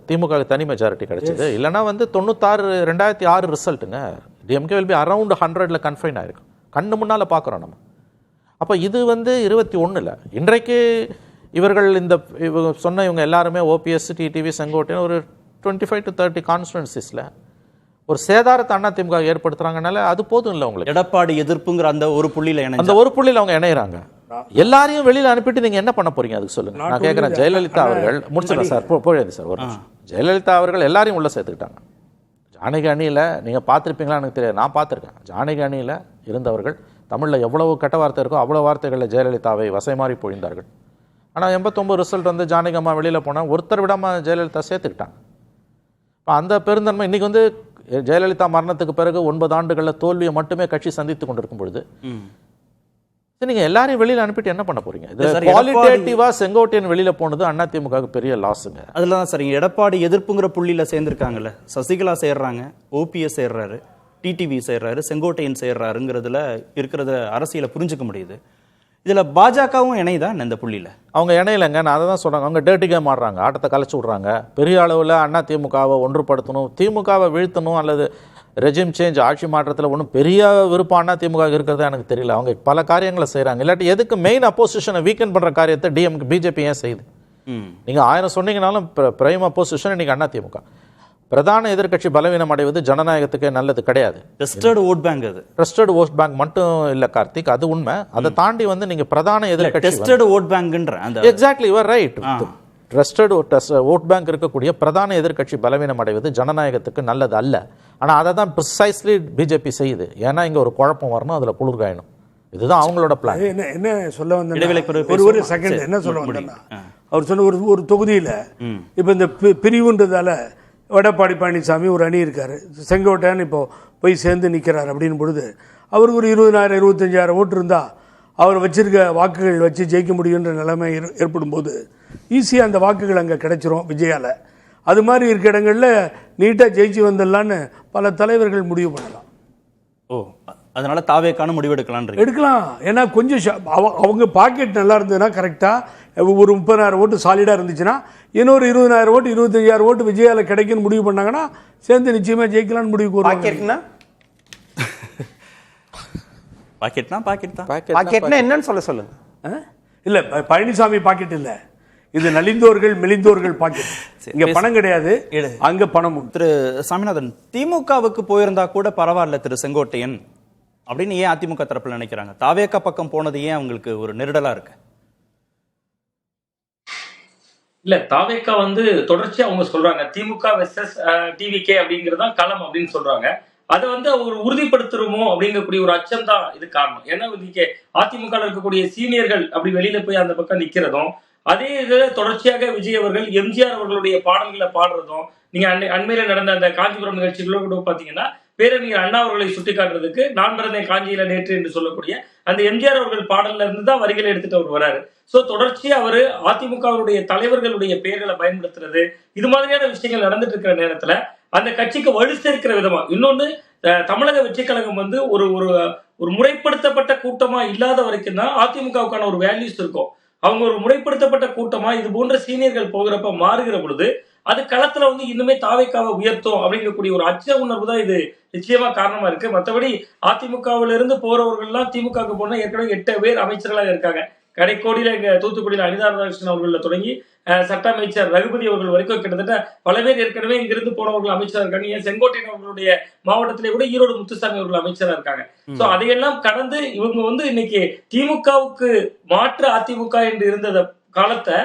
திமுக தனி மெஜாரிட்டி கிடைச்சிது. இல்லைனா 2006 ரிசல்ட்டுங்க. டிஎம்கே வில் பி அரவுண்ட் 100ல் கன்ஃபைன் ஆகிருக்கும். கண்ணு முன்னால் பார்க்குறோம் நம்ம. அப்போ இது 21ல் இன்றைக்கு இவர்கள் சொன்ன இவங்க எல்லாருமே ஓபிஎஸ் டிடிவி செங்கோட்டையன் ஒரு 25 to 30 கான்ஸ்டிடுவன்சிஸில் ஒரு சேதாரத்தை அதிமுக ஏற்படுத்துறாங்கனால அது போதும் இல்லை உங்களுக்கு. எடப்பாடி எதிர்ப்புங்கிற அந்த ஒரு புள்ளியில் அவங்க இணைகிறாங்க. எல்லாரையும் வெளியில் அனுப்பிட்டு நீங்க என்ன பண்ண போறீங்க அதுக்கு சொல்லுங்க. நான் கேட்குறேன், ஜெயலலிதா அவர்கள் முடிச்சிடலாம் சார், போயிடுது சார் ஒரு நிமிஷம். ஜெயலலிதா அவர்கள் எல்லாரையும் உள்ள சேர்த்துக்கிட்டாங்க. ஜானகி அணியில் நீங்கள் பார்த்துருப்பீங்களா எனக்கு தெரியாது, நான் பார்த்துருக்கேன். ஜானகி அணியில் இருந்தவர்கள் தமிழில் எவ்வளவு கெட்ட வார்த்தை இருக்கோ அவ்வளோ வார்த்தைகளில் ஜெயலலிதாவை வசை மாறி பொழிந்தார்கள். ஆனால் 89 ரிசல்ட் ஜானகி அம்மா வெளியில் போனால் ஒருத்தர் விடாமல் ஜெயலலிதா சேர்த்துக்கிட்டாங்க. இப்போ அந்த பெருந்தன்மை இன்னைக்கு ஜெயலலிதா மரணத்துக்கு பிறகு 9 ஆண்டுகளில் தோல்வியை மட்டுமே கட்சி சந்தித்து கொண்டிருக்கும் பொழுது நீங்க எல்லாரையும் வெளியில அனுப்பிட்டு என்ன பண்ண போறீங்க? குவாலிட்டேட்டிவா செங்கோட்டையன் வெளியில போனது அதிமுகவுக்கு பெரிய லாஸுங்க. அதுல தான் சரிங்க. எடப்பாடி எதிர்ப்புங்கிற புள்ளியில சேர்ந்திருக்காங்கல்ல, சசிகலா சேர்றாங்க, ஓபிஎஸ் சேர்றாரு, டிடிவி சேர்றாரு, செங்கோட்டையன் சேர்றாருங்கிறதுல இருக்கிறத அரசியலை புரிஞ்சுக்க முடியுது. இதுல பாஜகவும் இணைதான் இந்த புள்ளியில அவங்க இணையிலங்க. நான் அதை தான் சொல்றாங்க. அவங்க டேர்ட்டி கேம் ஆடுறாங்க, ஆட்டத்தை கலைச்சு விட்றாங்க. பெரிய அளவில் அதிமுகவை ஒன்றுபடுத்தணும், திமுகவை வீழ்த்தணும் அல்லது ரெஜிம் சேஞ்ச் ஆட்சி மாற்றத்தில் ஒன்றும் பெரிய விருப்பம் அதிமுக இருக்கிறதா எனக்கு தெரியல. அவங்க பல காரியங்களை செய்கிறாங்க. இல்லாட்டி எதுக்கு மெயின் அப்போசிஷனை வீக்கெண்ட் பண்ணுற காரியத்தை பிஜேபி ஏன் செய்யுது? நீங்கள் 1000 சொன்னீங்கனாலும் பிரைம் அப்போசிஷன் இன்னைக்கு அதிமுக. பிரதான எதிர்க்கட்சி பலவீனம் அடைவது ஜனநாயகத்துக்கு நல்லது கிடையாது. ட்ரஸ்டட் ஓட் பேங்க், அது ட்ரஸ்டட் ஓட் பேங்க் மட்டும் இல்லை கார்த்திக், அது உண்மை. அதை தாண்டி வந்து நீங்கள் பிரதான எதிர்க்கட்சி ட்ரஸ்டட் ஓட் பேங்க்ன்ற exactly you are right. Trusted vote bank இருக்கக்கூடிய பிரதான எதிர்க்கட்சி பலவீனம் அடைவது ஜனநாயகத்துக்கு நல்லது அல்ல. ஆனால் அதை தான் ப்ரிசைஸ்லி பிஜேபி செய்யுது. ஏன்னா இங்கே ஒரு குழப்பம் வரணும், அதில் குளிர்காயணும். இதுதான் அவங்களோட பிளான். என்ன சொல்ல வந்தேன் ஒரு செகண்ட் என்ன சொல்ல வந்தேன்னா, அவர் சொன்ன ஒரு தொகுதியில் இப்போ இந்த பிரிவுன்றதால எடப்பாடி பழனிசாமி ஒரு அணி இருக்காரு, செங்கோட்டையன் இப்போ போய் சேர்ந்து நிற்கிறார் அப்படின்னு பொழுது அவருக்கு ஒரு 20,000 25,000 ஓட்டு இருந்தால் அவர் வச்சிருக்க வாக்குகள் வச்சு ஜெயிக்க முடியுன்ற நிலைமை ஏற்படும் போது ஈஸியாக அந்த வாக்குகள் அங்கே கிடைச்சிரும் விஜயால. அது மாதிரி இருக்க இடங்களில் நீட்டாக ஜெயிச்சு வந்துடலான்னு பல தலைவர்கள் முடிவு பண்ணலாம். ஓ, அதனால தாவேக்கான முடிவு எடுக்கலாம். ஏன்னா கொஞ்சம் அவங்க பாக்கெட் நல்லா இருந்ததுன்னா கரெக்டாக ஒரு 30,000 ஓட்டு சாலிடாக இருந்துச்சுன்னா இன்னொரு 20,000 ஓட்டு 25,000 ஓட்டு விஜயால கிடைக்குன்னு முடிவு பண்ணாங்கன்னா சேர்ந்து நிச்சயமாக ஜெயிக்கலான்னு முடிவுக்கு வருவாங்க. பாக்கெட்னா என்னன்னு சொல்லுங்க. இல்லை பழனிசாமி பாக்கெட் இல்லை, இது நலிந்தோர்கள் மெலிந்தோர்கள் பாக்கெட். இங்க பணம் கிடையாது, அங்க பணம். திரு சாமிநாதன், திமுகவுக்கு போயிருந்தா கூட பரவாயில்ல திரு செங்கோட்டையன் அப்படின்னு ஏன் அதிமுக தரப்புல நினைக்கிறாங்க? தாவேக்கா பக்கம் போனது ஏன் அவங்களுக்கு ஒரு நெருடலா இருக்கு? இல்ல, தாவேக்கா வந்து தொடர்ச்சியா அவங்க சொல்றாங்க திமுக வெர்சஸ் டிவிகே அப்படிங்கறதுதான் களம் அப்படின்னு சொல்றாங்க. அதை வந்து அவர் உறுதிப்படுத்துறோமோ அப்படிங்கக்கூடிய ஒரு அச்சம் தான் இது காரணம். ஏன்னா இன்னைக்கு அதிமுக இருக்கக்கூடிய சீனியர்கள் அப்படி வெளியில போய் அந்த பக்கம் நிக்கிறதும், அதே இதுல தொடர்ச்சியாக விஜய் அவர்கள் எம்ஜிஆர் அவர்களுடைய பாடல்களை பாடுறதும், நீங்க அண்மையில நடந்த அந்த காஞ்சிபுரம் நிகழ்ச்சிகளோ கூட பாத்தீங்கன்னா பேரறிஞர் அண்ணா அவர்களை சுட்டிக்காட்டுறதுக்கு நான் பிறந்தேன் காஞ்சியில நேற்று என்று சொல்லக்கூடிய அந்த எம்ஜிஆர் அவர்கள் பாடல்ல இருந்து தான் வரிகளை எடுத்துட்டு அவர் வராரு. சோ தொடர்ச்சியா அவரு அதிமுகவுடைய தலைவர்களுடைய பெயர்களை பயன்படுத்துறது, இது மாதிரியான விஷயங்கள் நடந்துட்டு இருக்கிற நேரத்துல அந்த கட்சிக்கு வலு சேர்க்கிற விதமா இன்னொன்னு தமிழக வெற்றி கழகம் வந்து ஒரு ஒரு முறைப்படுத்தப்பட்ட கூட்டமா இல்லாத வரைக்கும் தான் அதிமுகவுக்கான ஒரு வேல்யூஸ் இருக்கும். அவங்க ஒரு முறைப்படுத்தப்பட்ட கூட்டமா இது போன்ற சீனியர்கள் போகிறப்ப மாறுகிற பொழுது அது களத்துல வந்து இன்னுமே தாவேக்காவை உயர்த்தும் அப்படிங்கக்கூடிய ஒரு அச்ச உணர்வு தான் இது நிச்சயமா காரணமா இருக்கு. மற்றபடி அதிமுகவில இருந்து போறவர்கள்லாம் திமுகவுக்கு போனா ஏற்கனவே 8 பேர் அமைச்சர்களாக இருக்காங்க. கடைக்கோடியில இங்க தூத்துக்குடியில அனிதா ராதாகிருஷ்ணன் அவர்கள தொடங்கி சட்ட அமைச்சர் ரகுபதி அவர்கள் வரைக்கும் கிட்டத்தட்ட பல பேர் ஏற்கனவே இங்கிருந்து போனவர்கள் அமைச்சராக இருக்காங்க. ஏன் செங்கோட்டையன் அவர்களுடைய மாவட்டத்திலே கூட ஈரோடு முத்துசாமி அவர்கள் அமைச்சராக இருக்காங்க. சோ அதையெல்லாம் கடந்து இவங்க வந்து இன்னைக்கு திமுகவுக்கு மாற்று அதிமுக என்று இருந்த காலத்தை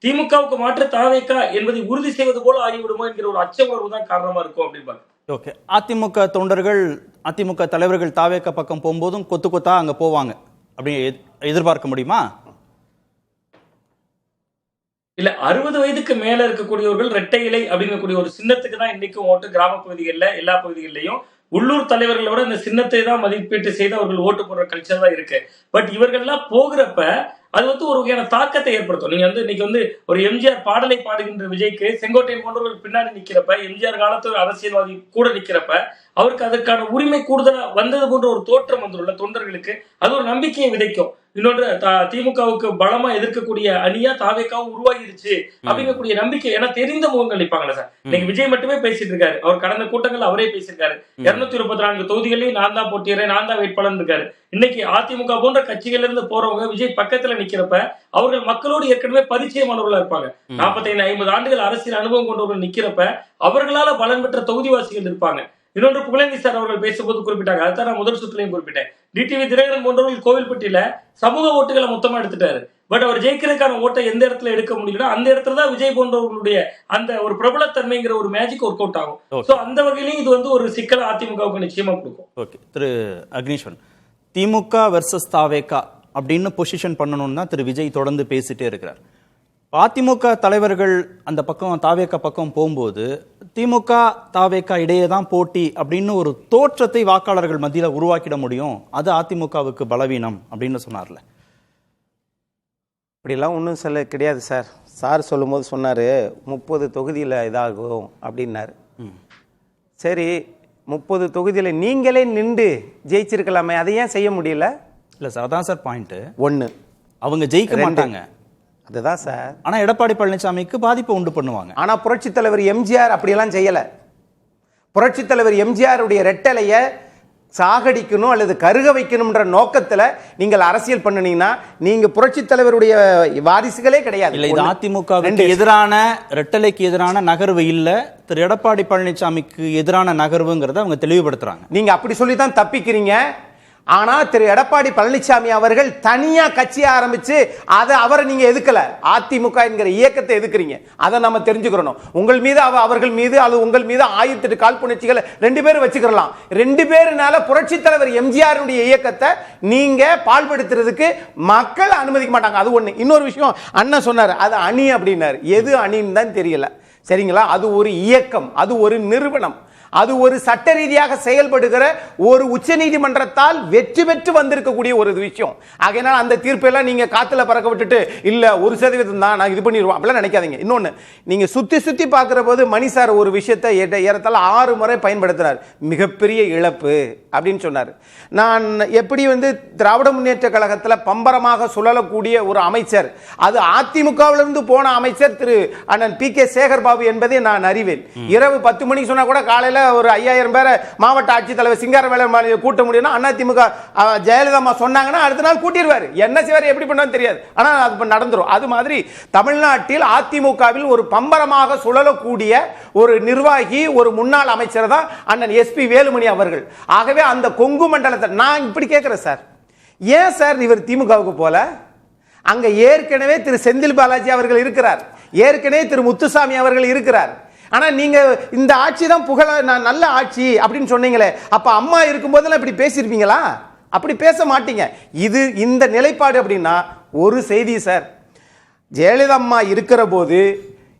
திமுகவுக்கு மாற்று தாவேக்கா என்பதை உறுதி செய்வது போல ஆகிவிடுமோ என்கிற ஒரு அச்ச உணர்வு தான் காரணமா இருக்கும் அப்படிம்பாங்க. ஓகே, அதிமுக தொண்டர்கள் அதிமுக தலைவர்கள் தாவேக்கா பக்கம் போகும்போதும் கொத்து கொத்தா அங்க போவாங்க அப்படி எதிர்பார்க்க முடியுமா? இல்ல, 60 வயதுக்கு மேல இருக்கக்கூடியவர்கள் இரட்டை இலை அப்படிங்கக்கூடிய ஒரு சின்னத்துக்கு தான் இன்னைக்கும் ஓட்டு. கிராம பகுதிகளில் எல்லா பகுதிகளிலையும் உள்ளூர் தலைவர்களை விட இந்த சின்னத்தை தான் மதிப்பீட்டு செய்து அவர்கள் ஓட்டு போடுற கல்ச்சர் தான் இருக்கு. பட் இவர்கள்லாம் போகிறப்ப அது வந்து ஒரு வகையான தாக்கத்தை ஏற்படுத்தும். நீங்க வந்து இன்னைக்கு வந்து ஒரு எம்ஜிஆர் பாடலை பாடுகின்ற விஜய்க்கு செங்கோட்டையன் போன்றவர்கள் பின்னாடி நிக்கிறப்ப, எம்ஜிஆர் காலத்து அரசியல்வாதி கூட நிக்கிறப்ப அவருக்கு அதற்கான உரிமை கூடுதலா வந்தது போன்ற ஒரு தோற்றம் வந்துள்ள தொண்டர்களுக்கு அது ஒரு நம்பிக்கையை விதைக்கும். இன்னொன்று திமுகவுக்கு பலமா எதிர்க்கக்கூடிய அணியா தாவேக்காவும் உருவாகிருச்சு அப்படிங்கக்கூடிய நம்பிக்கை. ஏன்னா தெரிந்த முகங்கள் நிற்பாங்களே சார். இன்னைக்கு விஜய் மட்டுமே பேசிட்டு இருக்காரு, அவர் கடந்த கூட்டங்கள் அவரே பேசியிருக்காரு. 234 தொகுதிகளையும் நான் தான் போட்டிடுறேன், நான் தான் வேட்பாளர் இருக்காரு. இன்னைக்கு அதிமுக போன்ற கட்சிகள்ல இருந்து போறவங்க விஜய் பக்கத்துல நிக்கிறப்ப அவர்கள் மக்களோடு ஏற்கனவே பரிச்சயமானவர்களா இருப்பாங்க. 45-50 ஆண்டுகள் அரசியல் அனுபவம் கொண்டவர்கள் நிக்கிறப்ப அவர்களால பலன் பெற்ற தொகுதிவாசிகள் இருப்பாங்க. இன்னொன்று புகழேந்தி சார் அவர்கள் பேசும்போது குறிப்பிட்டாங்க, அதுதான் நான் முதல் சுற்றுலையும் குறிப்பிட்டேன். டிடிவி தினகரன் போன்றவர்கள் கோவில்பட்டியில சமூக ஓட்டுகளை மொத்தமா எடுத்துட்டாரு. பட் அவர் ஜெயிக்கிறதுக்கான ஓட்டை எந்த இடத்துல எடுக்க முடியல, அந்த இடத்துல தான் விஜய் போன்றவர்களுடைய அந்த ஒரு பிரபலத்தன்மைங்கிற ஒரு மேஜிக் ஒர்க் அவுட் ஆகும். சோ அந்த வகையிலையும் இது வந்து ஒரு சிக்கல அதிமுகவுக்கு நிச்சயமா கொடுக்கும். ஓகே, திரு அக்னீஸ்வரன், திமுக வெர்சஸ் தாவேக்கா அப்படின்னு பொசிஷன் பண்ணணும்னு தான் திரு விஜய் தொடர்ந்து பேசிட்டே இருக்கிறார். அதிமுக தலைவர்கள் அந்த பக்கம் தாவேக்கா பக்கம் போகும்போது திமுக தாவேக்கா இடையே தான் போட்டி அப்படின்னு ஒரு தோற்றத்தை வாக்காளர்கள் மத்தியில் உருவாக்கிட முடியும், அது அதிமுகவுக்கு பலவீனம் அப்படின்னு சொன்னார்ல. அப்படிலாம் ஒன்றும் சொல்ல கிடையாது சார். சார் சொல்லும்போது சொன்னார் 30 தொகுதியில் இதாகும் அப்படின்னாரு. சரி, 30 தொகுதியில் நீங்களே நின்று ஜெயிச்சிருக்கலாமே, அதை ஏன் செய்ய முடியல? இல்லை சார், அதான் சார் பாயிண்ட். ஒன்று, அவங்க ஜெயிக்க மாட்டாங்க, அதுதான் சார். ஆனால் எடப்பாடி பழனிசாமிக்கு பாதிப்பை உண்டு பண்ணுவாங்க. ஆனால் புரட்சி தலைவர் எம்ஜிஆர் அப்படியெல்லாம் செய்யலை. புரட்சித் தலைவர் எம்ஜிஆருடைய ரெட்டலையை சாகடிக்கணும் அல்லது கருக வைக்கணும்ன்ற நோக்கத்துல நீங்கள் அரசியல் பண்ணுனீங்கன்னா நீங்க புரட்சித் தலைவருடைய வாரிசுகளே கிடையாது. இல்ல, இது அதிமுகவுக்கு எதிரான ரெட்டலைக்கு எதிரான நகர்வு இல்ல, திரு எடப்பாடி பழனிசாமிக்கு எதிரான நகர்வுங்கிறத அவங்க தெளிவுபடுத்துறாங்க. நீங்க அப்படி சொல்லி தான் தப்பிக்கிறீங்க. ஆனா திரு எடப்பாடி பழனிசாமி அவர்கள் தனியா கட்சியை ஆரம்பிச்சு அதை அவரை நீங்க எதுக்கல, அதிமுக என்கிற இயக்கத்தை எதுக்குறீங்க. அதை நம்ம தெரிஞ்சுக்கிறோம். உங்கள் மீது அவர்கள் மீது அது உங்கள் மீது 1008 காழ்ப்புணர்ச்சிகளை 2 பேரும் வச்சுக்கலாம். 2 பேருனால புரட்சி தலைவர் எம்ஜிஆருடைய இயக்கத்தை நீங்க பால்படுத்துறதுக்கு மக்கள் அனுமதிக்க மாட்டாங்க. அது ஒண்ணு. இன்னொரு விஷயம் அண்ணன் சொன்னார், அது அணி அப்படின்னாரு. எது அணின்னு தான் தெரியல. சரிங்களா? அது ஒரு இயக்கம், அது ஒரு நிறுவனம், அது ஒரு சட்ட ரீதியாக செயல்படுகிற ஒரு உச்சநீதிமன்றத்தால் வெற்றி பெற்று வந்திருக்கக்கூடிய ஒரு விஷயம். ஆகையினால் அந்த தீர்ப்பெல்லாம் நீங்க காத்துல பறக்க விட்டுட்டு இல்ல 1% தான் நான் இது பண்ணிடுவோம் அப்படிலாம் நினைக்காதீங்க. இன்னொன்னு, நீங்க சுத்தி பார்க்கிற போது மணி சார் ஒரு விஷயத்தை ஏறத்தாழ 6 முறை பயன்படுத்தினார். மிகப்பெரிய இழப்பு அப்படின்னு சொன்னார். நான் எப்படி திராவிட முன்னேற்ற கழகத்தில் பம்பரமாக சுழலக்கூடிய ஒரு அமைச்சர், அது அதிமுகவிலிருந்து போன அமைச்சர் திரு அண்ணன் PK சேகர் பாபு என்பதை நான் அறிவேன். இரவு 10 மணிக்கு சொன்னா கூட காலையில ஒரு 5000 பேரை மாவட்ட ஆட்சித்தலைவர் சிங்காரவேலன் கூட்ட முடியும்னா அதிமுக ஜெயலலிதா சொன்னாங்கன்னா அடுத்த நாள் கூட்டிடுவார். என்ன செய்வார், எப்படி பண்ணாலும் தெரியாது, ஆனா அது நடந்துரும். அது மாதிரி தமிழ்நாட்டில் அதிமுகவில் ஒரு பம்பரமாக சுழலக்கூடிய ஒரு நிர்வாகி, ஒரு முன்னாள் அமைச்சர் தான் அண்ணன் SP வேலுமணி அவர்கள். ஆகவே அந்த கொங்கு மண்டலத்தை நான் இப்படி கேட்கிறேன் சார், ஏன் சார் இவர் திமுகவுக்கு போல? அங்க ஏற்கனவே திரு செந்தில் பாலாஜி அவர்கள் இருக்கிறார், ஏற்கனவே திரு முத்துசாமி அவர்கள் இருக்கிறார். ஆனா நீங்க இந்த ஆட்சி தான் நல்ல ஆட்சி அப்படின்னு சொன்னீங்களே, அப்ப அம்மா இருக்கும் போதெல்லாம் இப்படி பேசியிருப்பீங்களா? அப்படி பேச மாட்டீங்க. இது இந்த நிலைப்பாடு அப்படின்னா ஒரு செய்தி சார், ஜெயலலிதா அம்மா இருக்கிற போது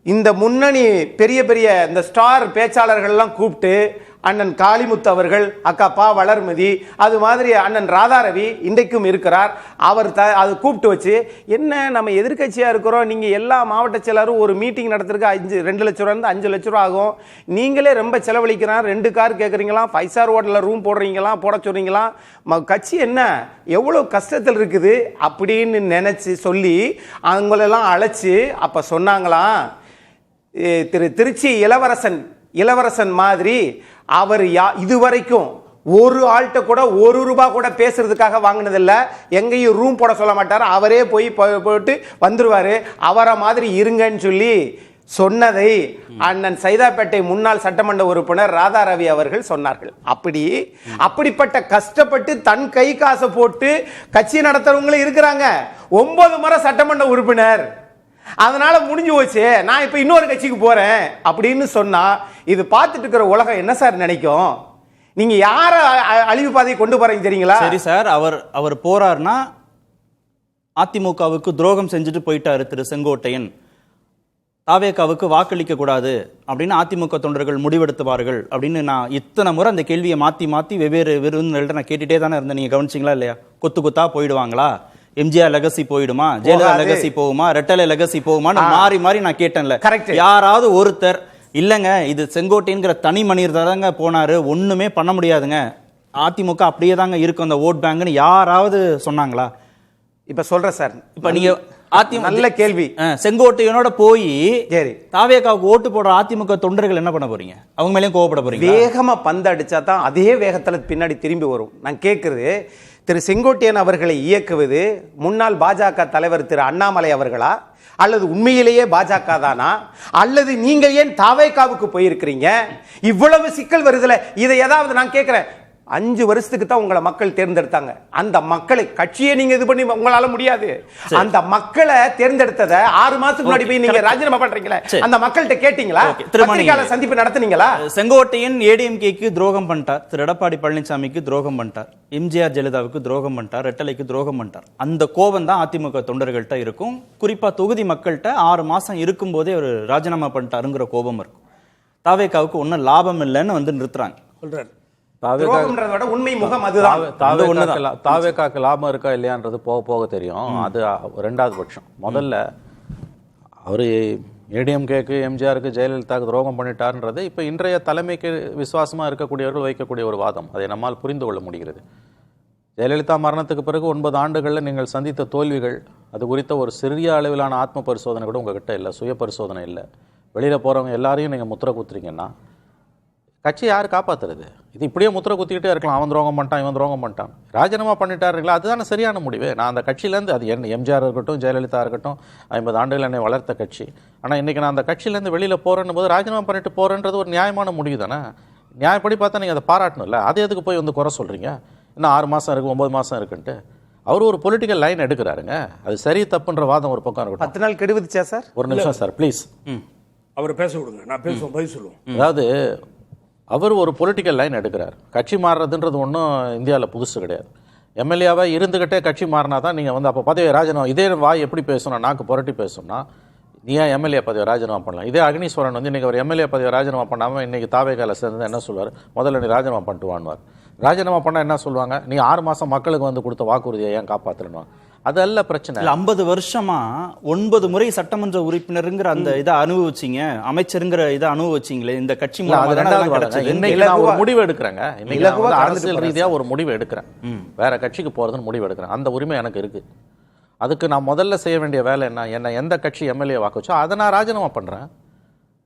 இந்த முன்னணி பெரிய பெரிய இந்த ஸ்டார் பேச்சாளர்கள்லாம் கூப்பிட்டு அண்ணன் காளிமுத்து அவர்கள், அக்கா பா வளர்மதி, அது மாதிரி அண்ணன் ராதாரவி இன்றைக்கும் இருக்கிறார். அவர் அது கூப்பிட்டு வச்சு, என்ன நம்ம எதிர்கட்சியாக இருக்கிறோம், நீங்கள் எல்லா மாவட்ட செயலரும் ஒரு மீட்டிங் நடத்துறதுக்கு 2 லட்ச ரூபா 5 லட்ச ரூபா ஆகும், நீங்களே ரொம்ப செலவழிக்கிறான், 2 கார் கேட்குறீங்களாம், 5 ஸ்டார் ஹோட்டலில் ரூம் போடுறீங்களாம், போட சொல்கிறீங்களாம், கட்சி என்ன எவ்வளோ கஷ்டத்தில் இருக்குது அப்படின்னு நினச்சி சொல்லி அவங்களெல்லாம் அழைச்சி அப்போ சொன்னாங்களாம், திருச்சி இளவரசன் மாதிரி அவர் இதுவரைக்கும் ஒரு ஆள்கிட்ட கூட 1 ரூபா கூட பேசுறதுக்காக வாங்கினதில்லை, எங்கேயும் ரூம் போட சொல்ல மாட்டார், அவரே போட்டு வந்துருவாரு, அவரை மாதிரி இருங்கன்னு சொல்லி சொன்னதை அண்ணன் சைதாப்பேட்டை முன்னாள் சட்டமன்ற உறுப்பினர் ராதாரவி அவர்கள் சொன்னார்கள். அப்படிப்பட்ட கஷ்டப்பட்டு தன் கை காசை போட்டு கட்சி நடத்துறவங்களும் இருக்கிறாங்க. 9 முறை சட்டமன்ற உறுப்பினர், அதனால முடிஞ்சு போச்சு, நான் இப்ப இன்னொரு கட்சிக்கு போறேன் அப்படின்னு சொன்னா இது பார்த்துட்டு இருக்கிற உலகம் என்ன சார் நினைக்கும்? நீங்க யார அழிவு பாதையை கொண்டு போறீங்க தெரியுங்களா? சரி சார், அவர் போறாருன்னா அதிமுகவுக்கு துரோகம் செஞ்சுட்டு போயிட்டாரு திரு செங்கோட்டையன், தாவேகாவுக்கு வாக்களிக்க கூடாது அப்படின்னு அதிமுக தொண்டர்கள் முடிவெடுத்துவார்கள் அப்படின்னு நான் இத்தனை முறை அந்த கேள்வியை மாத்தி வெவ்வேறு விருந்தினர்கள்ட்ட நான் கேட்டுட்டே தானே இருந்தேன். நீங்க கவனிச்சிங்களா இல்லையா? கொத்தா போயிடுவாங்களா, எம்ஜிஆர் லெகசி போயிடுமா, ஜெயலலிதா லெகசி போகுமா, ரெட்டலை லெகசி போகுமான்னு மாறி நான் கேட்டேன்ல. யாராவது ஒருத்தர் இல்லங்க இது செங்கோட்டைங்கிற தனி மனிதர் தாங்க போனாரு, ஒண்ணுமே பண்ண முடியாதுங்க, அதிமுக அப்படியே தாங்க இருக்கும் அந்த ஓட் பேங்க்னு யாராவது சொன்னாங்களா? இப்ப சொல்ற சார், இப்ப நீங்க அதிமுக நல்ல கேள்வி, செங்கோட்டையனோட போய் தாவேகாவுக்கு ஓட்டு போடுற அதிமுக தொண்டர்கள் என்ன பண்ண போறீங்க? அவங்க மேலேயும் கோவப்பட போறீங்க? வேகமா பந்து அடிச்சா தான் அதே வேகத்துல பின்னாடி திரும்பி வரும். நான் கேட்கறது, திரு செங்கோட்டையன் அவர்களை இயக்குவது முன்னாள் பாஜக தலைவர் திரு அண்ணாமலை அவர்களா, அல்லது உண்மையிலேயே பாஜக தானா, அல்லது நீங்க ஏன் தாவேகாவுக்கு போயிருக்கிறீங்க? இவ்வளவு சிக்கல் வருதுல, இதை ஏதாவது நான் கேட்கிறேன், 5 வருஷத்துக்கு தான் உங்களை மக்கள் தேர்ந்தெடுத்தாங்க. அந்த மக்களை கட்சியை நீங்க இது பண்ணி உங்களால முடியாது. அந்த மக்களை தேர்ந்தெடுத்ததை 6 மாசத்துக்கு முன்னாடி போய் நீங்க ராஜினாமா பண்றீங்களா? அந்த மக்கள்கிட்ட கேட்டீங்களா? பத்திரிகையாளர் சந்திப்பு நடத்துனீங்களா? செங்கோட்டையன் ஏடிஎம்கேக்கு துரோகம் பண்ணிட்டார், திரு எடப்பாடி பழனிசாமிக்கு துரோகம் பண்ணிட்டார், எம்ஜிஆர் ஜெயலலிதாவுக்கு துரோகம் பண்ணிட்டார், ரெட்டலைக்கு துரோகம் பண்ணிட்டார். அந்த கோபம் தான் அதிமுக தொண்டர்கள்ட்ட இருக்கும். குறிப்பா தொகுதி மக்கள்கிட்ட 6 மாசம் இருக்கும் போதே ஒரு ராஜினாமா பண்ணிட்டாருங்கிற கோபம் இருக்கும். தாவேகாவுக்கு ஒன்னும் லாபம் இல்லைன்னு நிறுத்துறாங்க சொல்றாரு. தாவேகாக்கு லாபம் இருக்கா இல்லையான்றது போக போக தெரியும். அது 2வது பட்சம். முதல்ல அவரு ஏடிஎம்கேக்கு, எம்ஜிஆருக்கு, ஜெயலலிதாவுக்கு துரோகம் பண்ணிட்டார்ன்றது இப்ப இன்றைய தலைமைக்கு விசுவாசமா இருக்கக்கூடியவர்கள் வைக்கக்கூடிய ஒரு வாதம். அதை நம்மால் புரிந்து கொள்ள முடிகிறது. ஜெயலலிதா மரணத்துக்கு பிறகு 9 ஆண்டுகளில் நீங்கள் சந்தித்த தோல்விகள், அது குறித்த ஒரு சிறிய அளவிலான ஆத்ம பரிசோதனை கூட உங்ககிட்ட இல்லை, சுய பரிசோதனை இல்லை. வெளியில போறவங்க எல்லாரையும் நீங்க முத்திர குத்துறீங்கன்னா கட்சி யார் காப்பாத்துறது? இது இப்படியே முத்திரை குத்திக்கிட்டே இருக்கலாம், அவன் துரோகம் பண்ணிட்டான் இவன் துரோகம் பண்ணிட்டான். ராஜினாமா பண்ணிட்டாருங்களா, அதுதானே சரியான முடிவு. நான் அந்த கட்சியிலேருந்து, அது எம்ஜிஆர் இருக்கட்டும் ஜெயலலிதா இருக்கட்டும், 50 ஆண்டுகள் என்னை வளர்த்த கட்சி, ஆனால் இன்றைக்கி நான் அந்த கட்சியிலேருந்து வெளியில் போகிறேன்னு போது ராஜினாமா பண்ணிட்டு போகிறேன்றது ஒரு நியாயமான முடிவு தானே. நியாயப்படி பார்த்தா நீங்கள் அதை பாராட்டணும்ல. அது எதுக்கு போய் வந்து குறை சொல்கிறீங்க? இன்னும் 6 மாதம் இருக்குது 9 மாதம் இருக்குன்ட்டு அவர் ஒரு பொலிட்டிக்கல் லைன் எடுக்கிறாருங்க. அது சரி தப்புன்ற வாதம் ஒரு பக்கம் இருக்கட்டும். 10 நாள் கெடு விதிச்சா சார்? ஒரு நிமிஷம் சார் ப்ளீஸ். அவரை பேச விடுங்க, நான் பேசுவோம், பதில் சொல்லுவோம். அதாவது அவர் ஒரு பொலிட்டிக்கல் லைன் எடுக்கிறார். கட்சி மாறுறதுன்றது ஒன்றும் இந்தியாவில் புதுசு கிடையாது. எம்எல்ஏவாக இருந்துக்கிட்டே கட்சி மாறினா தான் நீங்கள் வந்து அப்போ பதவி ராஜினாமா, இதே வாய் எப்படி பேசணும், நாக்கு புரட்டி பேசணும்னா நீ ஏன் எம்எல்ஏ பதவியை ராஜினாமா பண்ணலாம். இதே அக்னீஸ்வரன் வந்து இன்றைக்கி ஒரு எம்எல்ஏ பதவியை ராஜினாமா பண்ணாமல் இன்றைக்கி தாவேகால சேர்ந்து என்ன சொல்வார், முதல்ல நீ ராஜினாமா பண்ணிட்டு வாங்குவார். ராஜினாமா பண்ணால் என்ன சொல்லுவாங்க, நீ 6 மாதம் மக்களுக்கு வந்து கொடுத்த வாக்குறுதியை ஏன் காப்பாற்றணும். அதல்ல பிரச்சனை. 50 வருஷமா 9 முறை சட்டமன்ற உறுப்பினருங்கிற அந்த இதை அனுபவிச்சிங்க, அமைச்சருங்கிற இதை அனுபவிச்சிங்களே இந்த கட்சி ஒரு முடிவு எடுக்கிறேங்க. இன்னைக்கு அரசியல் ரீதியா ஒரு முடிவு எடுக்கிறேன், வேற கட்சிக்கு போறதுன்னு முடிவு எடுக்கிறேன். அந்த உரிமை எனக்கு இருக்கு. அதுக்கு நான் முதல்ல செய்ய வேண்டிய வேலை என்ன எந்த கட்சி எம்எல்ஏ வாக்குச்சோ அதை நான் ராஜினாமா பண்றேன்.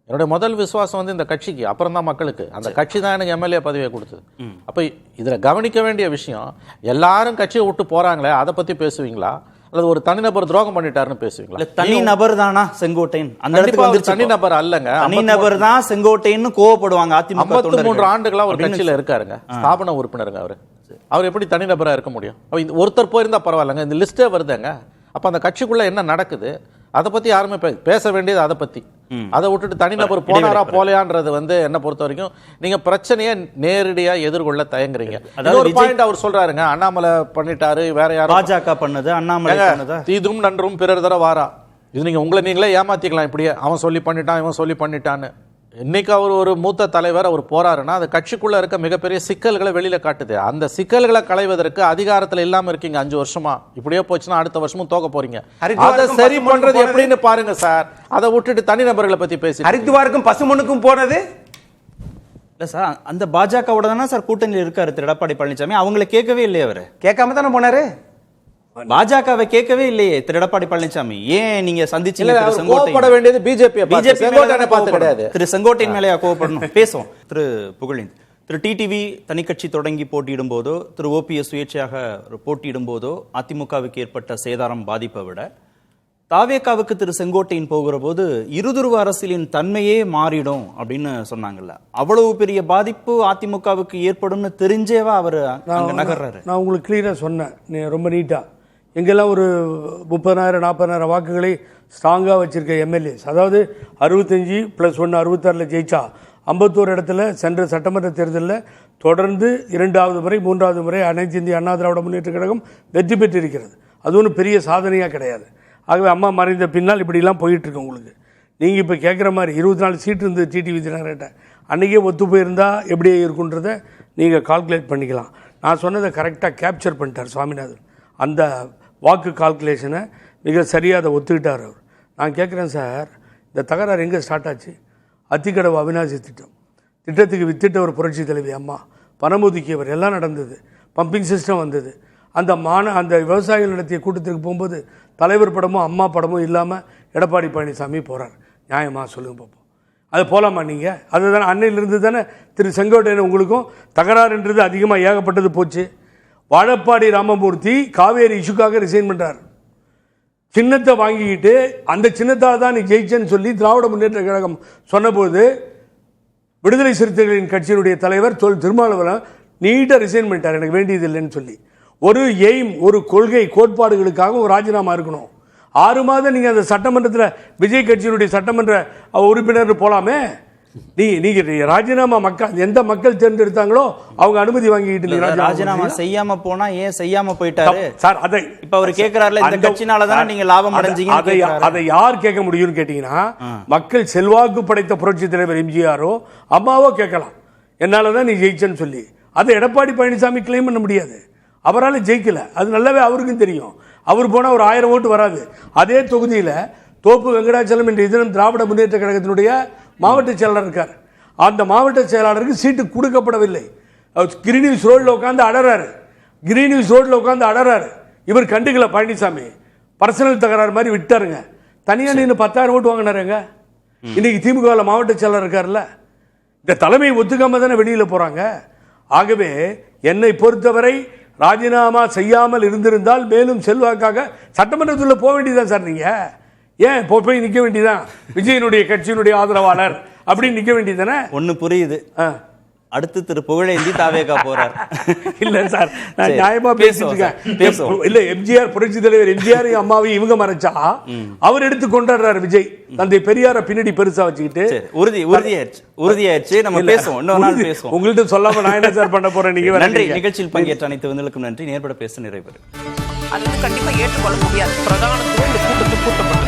என்னுடைய முதல் விசுவாசம் வந்து இந்த கட்சிக்கு, அப்புறம் தான் மக்களுக்கு. அந்த கட்சி தான் எனக்கு எம்எல்ஏ பதவியை கொடுத்தது. அப்ப இதுல கவனிக்க வேண்டிய விஷயம், எல்லாரும் கட்சியை விட்டு போறாங்களே அதை பத்தி பேசுவீங்களா, அல்லது ஒரு தனிநபர் துரோகம் பண்ணிட்டாருன்னு பேசுவீங்களா? தனிநபர் தானா செங்கோட்டையன்? அந்த இடத்துக்கு தனிநபர் அல்லங்க, தனிநபர் தான் செங்கோட்டையன் கோவப்படுவாங்க. அதிமுக 53 ஆண்டுகளா ஒரு கட்சியில இருக்காருங்க, ஸ்தாபன உறுப்பினருங்க அவர் எப்படி தனிநபரா இருக்க முடியும்? ஒருத்தர் போயிருந்தா பரவாயில்லைங்க, இந்த லிஸ்டே வருதுங்க. அப்ப அந்த கட்சிக்குள்ள என்ன நடக்குது அதை பத்தி யாருமே பேச வேண்டியது அதை பத்தி. அதை விட்டுட்டு தனிநபர் போனாரா போலையான்றது வந்து என்ன பொறுத்த வரைக்கும் நீங்க பிரச்சனையை நேரடியா எதிர்கொள்ள தயங்குறீங்க. ஒரு பாயிண்ட் அவர் சொல்றாருங்க, அண்ணாமலை பண்ணிட்டாரு, வேற யாரும் பாஜக பண்ணது, அண்ணாமலை பண்ணது, தீதும் நன்றும் பிறர் தர வாரா. இது நீங்க உங்களை நீங்களே ஏமாத்திக்கலாம். இப்படியே அவன் சொல்லி பண்ணிட்டான் இவன் சொல்லி பண்ணிட்டான்னு. இன்னைக்கு அவர் ஒரு மூத்த தலைவர், அவர் போறாருன்னா அது கட்சிக்குள்ள இருக்க மிகப்பெரிய சிக்கல்களை வெளியில காட்டுது. அந்த சிக்கல்களை களைவதற்கு அதிகாரத்துல இல்லாம இருக்கீங்க 5 வருஷமா. இப்படியே போச்சுன்னா அடுத்த வருஷமும் தோக்க போறீங்க. அதை சரி பண்றது எப்படின்னு பாருங்க சார். அதை விட்டுட்டு தனிநபர்களை பத்தி பேசி ஹரித்வாருக்கும் பசுமனுக்கும் போனது இல்ல சார். அந்த பாஜகவோட தானே சார் கூட்டணியில் இருக்காரு திரு எடப்பாடி பழனிசாமி. அவங்களை கேட்கவே இல்லையே, அவரு கேட்காம தானே போனாரு. பாஜகவை கேட்கவே இல்லையே திரு எடப்பாடி பழனிசாமி. ஏன் நீங்க சந்திச்சீங்க? கோவப்பட வேண்டியது பிஜேபி கிடையாது, திரு செங்கோட்டையன் மேலேயா கோவப்படணும்? பேசுவோம். திரு புகழேந்தி, திரு டிடிவி தனிக்கட்சி தொடங்கி போட்டியிடும் போதோ, திரு ஓபிஎஸ் சுயேட்சையாக போட்டியிடும் போதோ அதிமுகவுக்கு ஏற்பட்ட சேதாரம் பாதிப்பை விட தாவேகாவுக்கு திரு செங்கோட்டையன் போகிற போது இருதுருவ அரசியலின் தன்மையே மாறிடும் அப்படின்னு சொன்னாங்கல்ல. அவ்வளவு பெரிய பாதிப்பு அதிமுகவுக்கு ஏற்படும்னு தெரிஞ்சேவா அவர் அங்க நகர்றாரு? நான் உங்களுக்கு கிளியரா சொன்னேன், ரொம்ப நீட்டா. எங்கெல்லாம் ஒரு 30,000 40,000 வாக்குகளை ஸ்ட்ராங்காக வச்சிருக்க எம்எல்ஏஸ், அதாவது 65 + 1 66 ஜெயிச்சா 51 இடத்துல சென்ற சட்டமன்ற தேர்தலில் தொடர்ந்து 2வது முறை 3வது முறை அனைத்து இந்திய அண்ணா திராவிட முன்னேற்ற கழகம் வெற்றி பெற்றிருக்கிறது. அது ஒன்றும் பெரிய சாதனையாக கிடையாது. ஆகவே அம்மா மறைந்த பின்னால் இப்படிலாம் போயிட்டுருக்கு உங்களுக்கு. நீங்கள் இப்போ கேட்குற மாதிரி 24 சீட்டு இருந்தது டிடிவி தினகரன்ட்ட, அன்றைக்கே ஒத்து போயிருந்தால் எப்படியே இருக்குன்றதை நீங்கள் கால்குலேட் பண்ணிக்கலாம். நான் சொன்னதை கரெக்டாக கேப்சர் பண்ணிட்டார் சுவாமிநாதன். அந்த வாக்கு கால்குலேஷனை மிக சரியாக அதை ஒத்துக்கிட்டார் அவர். நான் கேட்குறேன் சார், இந்த தகராறு எங்கே ஸ்டார்ட் ஆச்சு? அத்திக்கடவு அவிநாசி திட்டத்துக்கு வித்திட்ட ஒரு புரட்சி தலைவி அம்மா, பணம் ஒதுக்கியவர், எல்லாம் நடந்தது. பம்பிங் சிஸ்டம் வந்தது. அந்த விவசாயிகள் நடத்திய கூட்டத்திற்கு போகும்போது தலைவர் படமும் அம்மா படமும் இல்லாமல் எடப்பாடி பழனிசாமி போகிறார். நியாயமாக சொல்லுங்க பார்ப்போம். அது போகலாமா நீங்கள்? அதுதானே அன்னையிலிருந்து தானே திரு செங்கோட்டையன் உங்களுக்கும் தகராறுன்றது அதிகமாக ஏகப்பட்டது போச்சு. வாழப்பாடி ராமமூர்த்தி காவேரி இஷ்யூக்காக ரிசைன் பண்ணுறார். சின்னத்தை வாங்கிக்கிட்டு அந்த சின்னத்தால் தான் நீ ஜெயிச்சேன்னு சொல்லி திராவிட முன்னேற்ற கழகம் சொன்னபோது விடுதலை சிறுத்தைகளின் கட்சியினுடைய தலைவர் திருமாவளவன் நீட்டாக ரிசைன் பண்ணிட்டார், எனக்கு வேண்டியது இல்லைன்னு சொல்லி. ஒரு எய்ம், ஒரு கொள்கை கோட்பாடுகளுக்காக ஒரு ராஜினாமா இருக்கணும். 6 மாதம் நீங்கள் அந்த சட்டமன்றத்தில் விஜய் கட்சியினுடைய சட்டமன்ற உறுப்பினர் போகலாமே. நீங்கள் ராஜினாமா எந்த மக்கள் தேர்ந்தெடுத்தாங்களோ அவங்க அனுமதி வாங்கிட்டு ராஜினாமா செய்யாம போனா ஏன் செய்யாம போயிட்டாரு சார்? அதை இப்ப அவர் கேட்கிறாருல, இந்த கட்சினால தான் நீங்க லாபம் அடைஞ்சீங்க. அதை யார் கேட்க முடியும்னு கேட்டீங்கன்னா, மக்கள் செல்வாக்கு படைத்த புரட்சி தலைவர் எம்ஜிஆரோ அம்மாவோ கேட்கலாம், என்னாலதான் நீ ஜெயிச்சன்னு சொல்லி. அதை எடப்பாடி பழனிசாமி கிளைம் பண்ண முடியாது. அவரால் ஜெயிக்கல, அது நல்லாவே அவருக்கும் தெரியும். அவர் போனால் ஒரு 1000 ஓட்டு வராது. அதே தொகுதியில் தோப்பு வெங்கடாச்சலம் என்ற தினம் திராவிட முன்னேற்ற கழகத்தினுடைய மாவட்ட செயலாளர் இருக்கார். அந்த மாவட்ட செயலாளருக்கு சீட்டு கொடுக்கப்படவில்லை. கிரீன்ஹவுஸ் ரோடில் உட்காந்து அடறாரு. இவர் கண்டுக்கல பழனிசாமி, பர்சனல் தகராறு மாதிரி விட்டாருங்க. தனியாக நின்று 10,000 ஓட்டு வாங்கினாருங்க. இன்னைக்கு திமுகவில் மாவட்ட செயலாளர் இருக்காருல்ல. இந்த தலைமை ஒத்துக்காம தானே வெளியில போறாங்க. ஆகவே என்னை பொறுத்தவரை ராஜினாமா செய்யாமல் இருந்திருந்தால் மேலும் செல்வாக்காக சட்டமன்றத்தில் போக வேண்டியதான் சார். நீங்க ஏன் போய் நிக்க வேண்டியதான்? விஜயனுடைய கட்சியினுடைய ஆதரவாளர் அப்படின்னு நிக்க வேண்டியதானே. ஒண்ணு புரியுது. அடுத்து திரு புகழேந்தி தாவேகா போறார். இல்ல சார், நான் நியாயமா பேசிட்டு இருக்கேன். இல்ல, எம்ஜிஆர் புரட்சி தலைவர் எம்ஜிஆர் அம்மாவையும் இவங்க மறைச்சா அவர் எடுத்து கொண்டாடுறாரு விஜய். தந்தை பெரியார பின்னாடி பெருசா வச்சுக்கிட்டு உறுதியாயிடுச்சு. நம்ம பேசுவோம், இன்னொரு நாள் பேசுவோம். உங்கள்ட்ட சொல்லாம நான் என்ன சார் பண்ண போறேன்? நீங்க நன்றி. நிகழ்ச்சியில் பங்கேற்ற அனைத்து விருந்தினருக்கும் நன்றி. நேர்பட பேச நிறைவு. அது கண்டிப்பா ஏற்றுக்கொள்ள முடியாது. பிரதானத்துவம் இந்த கூட்டத்தில் கூட்டப்பட்டது.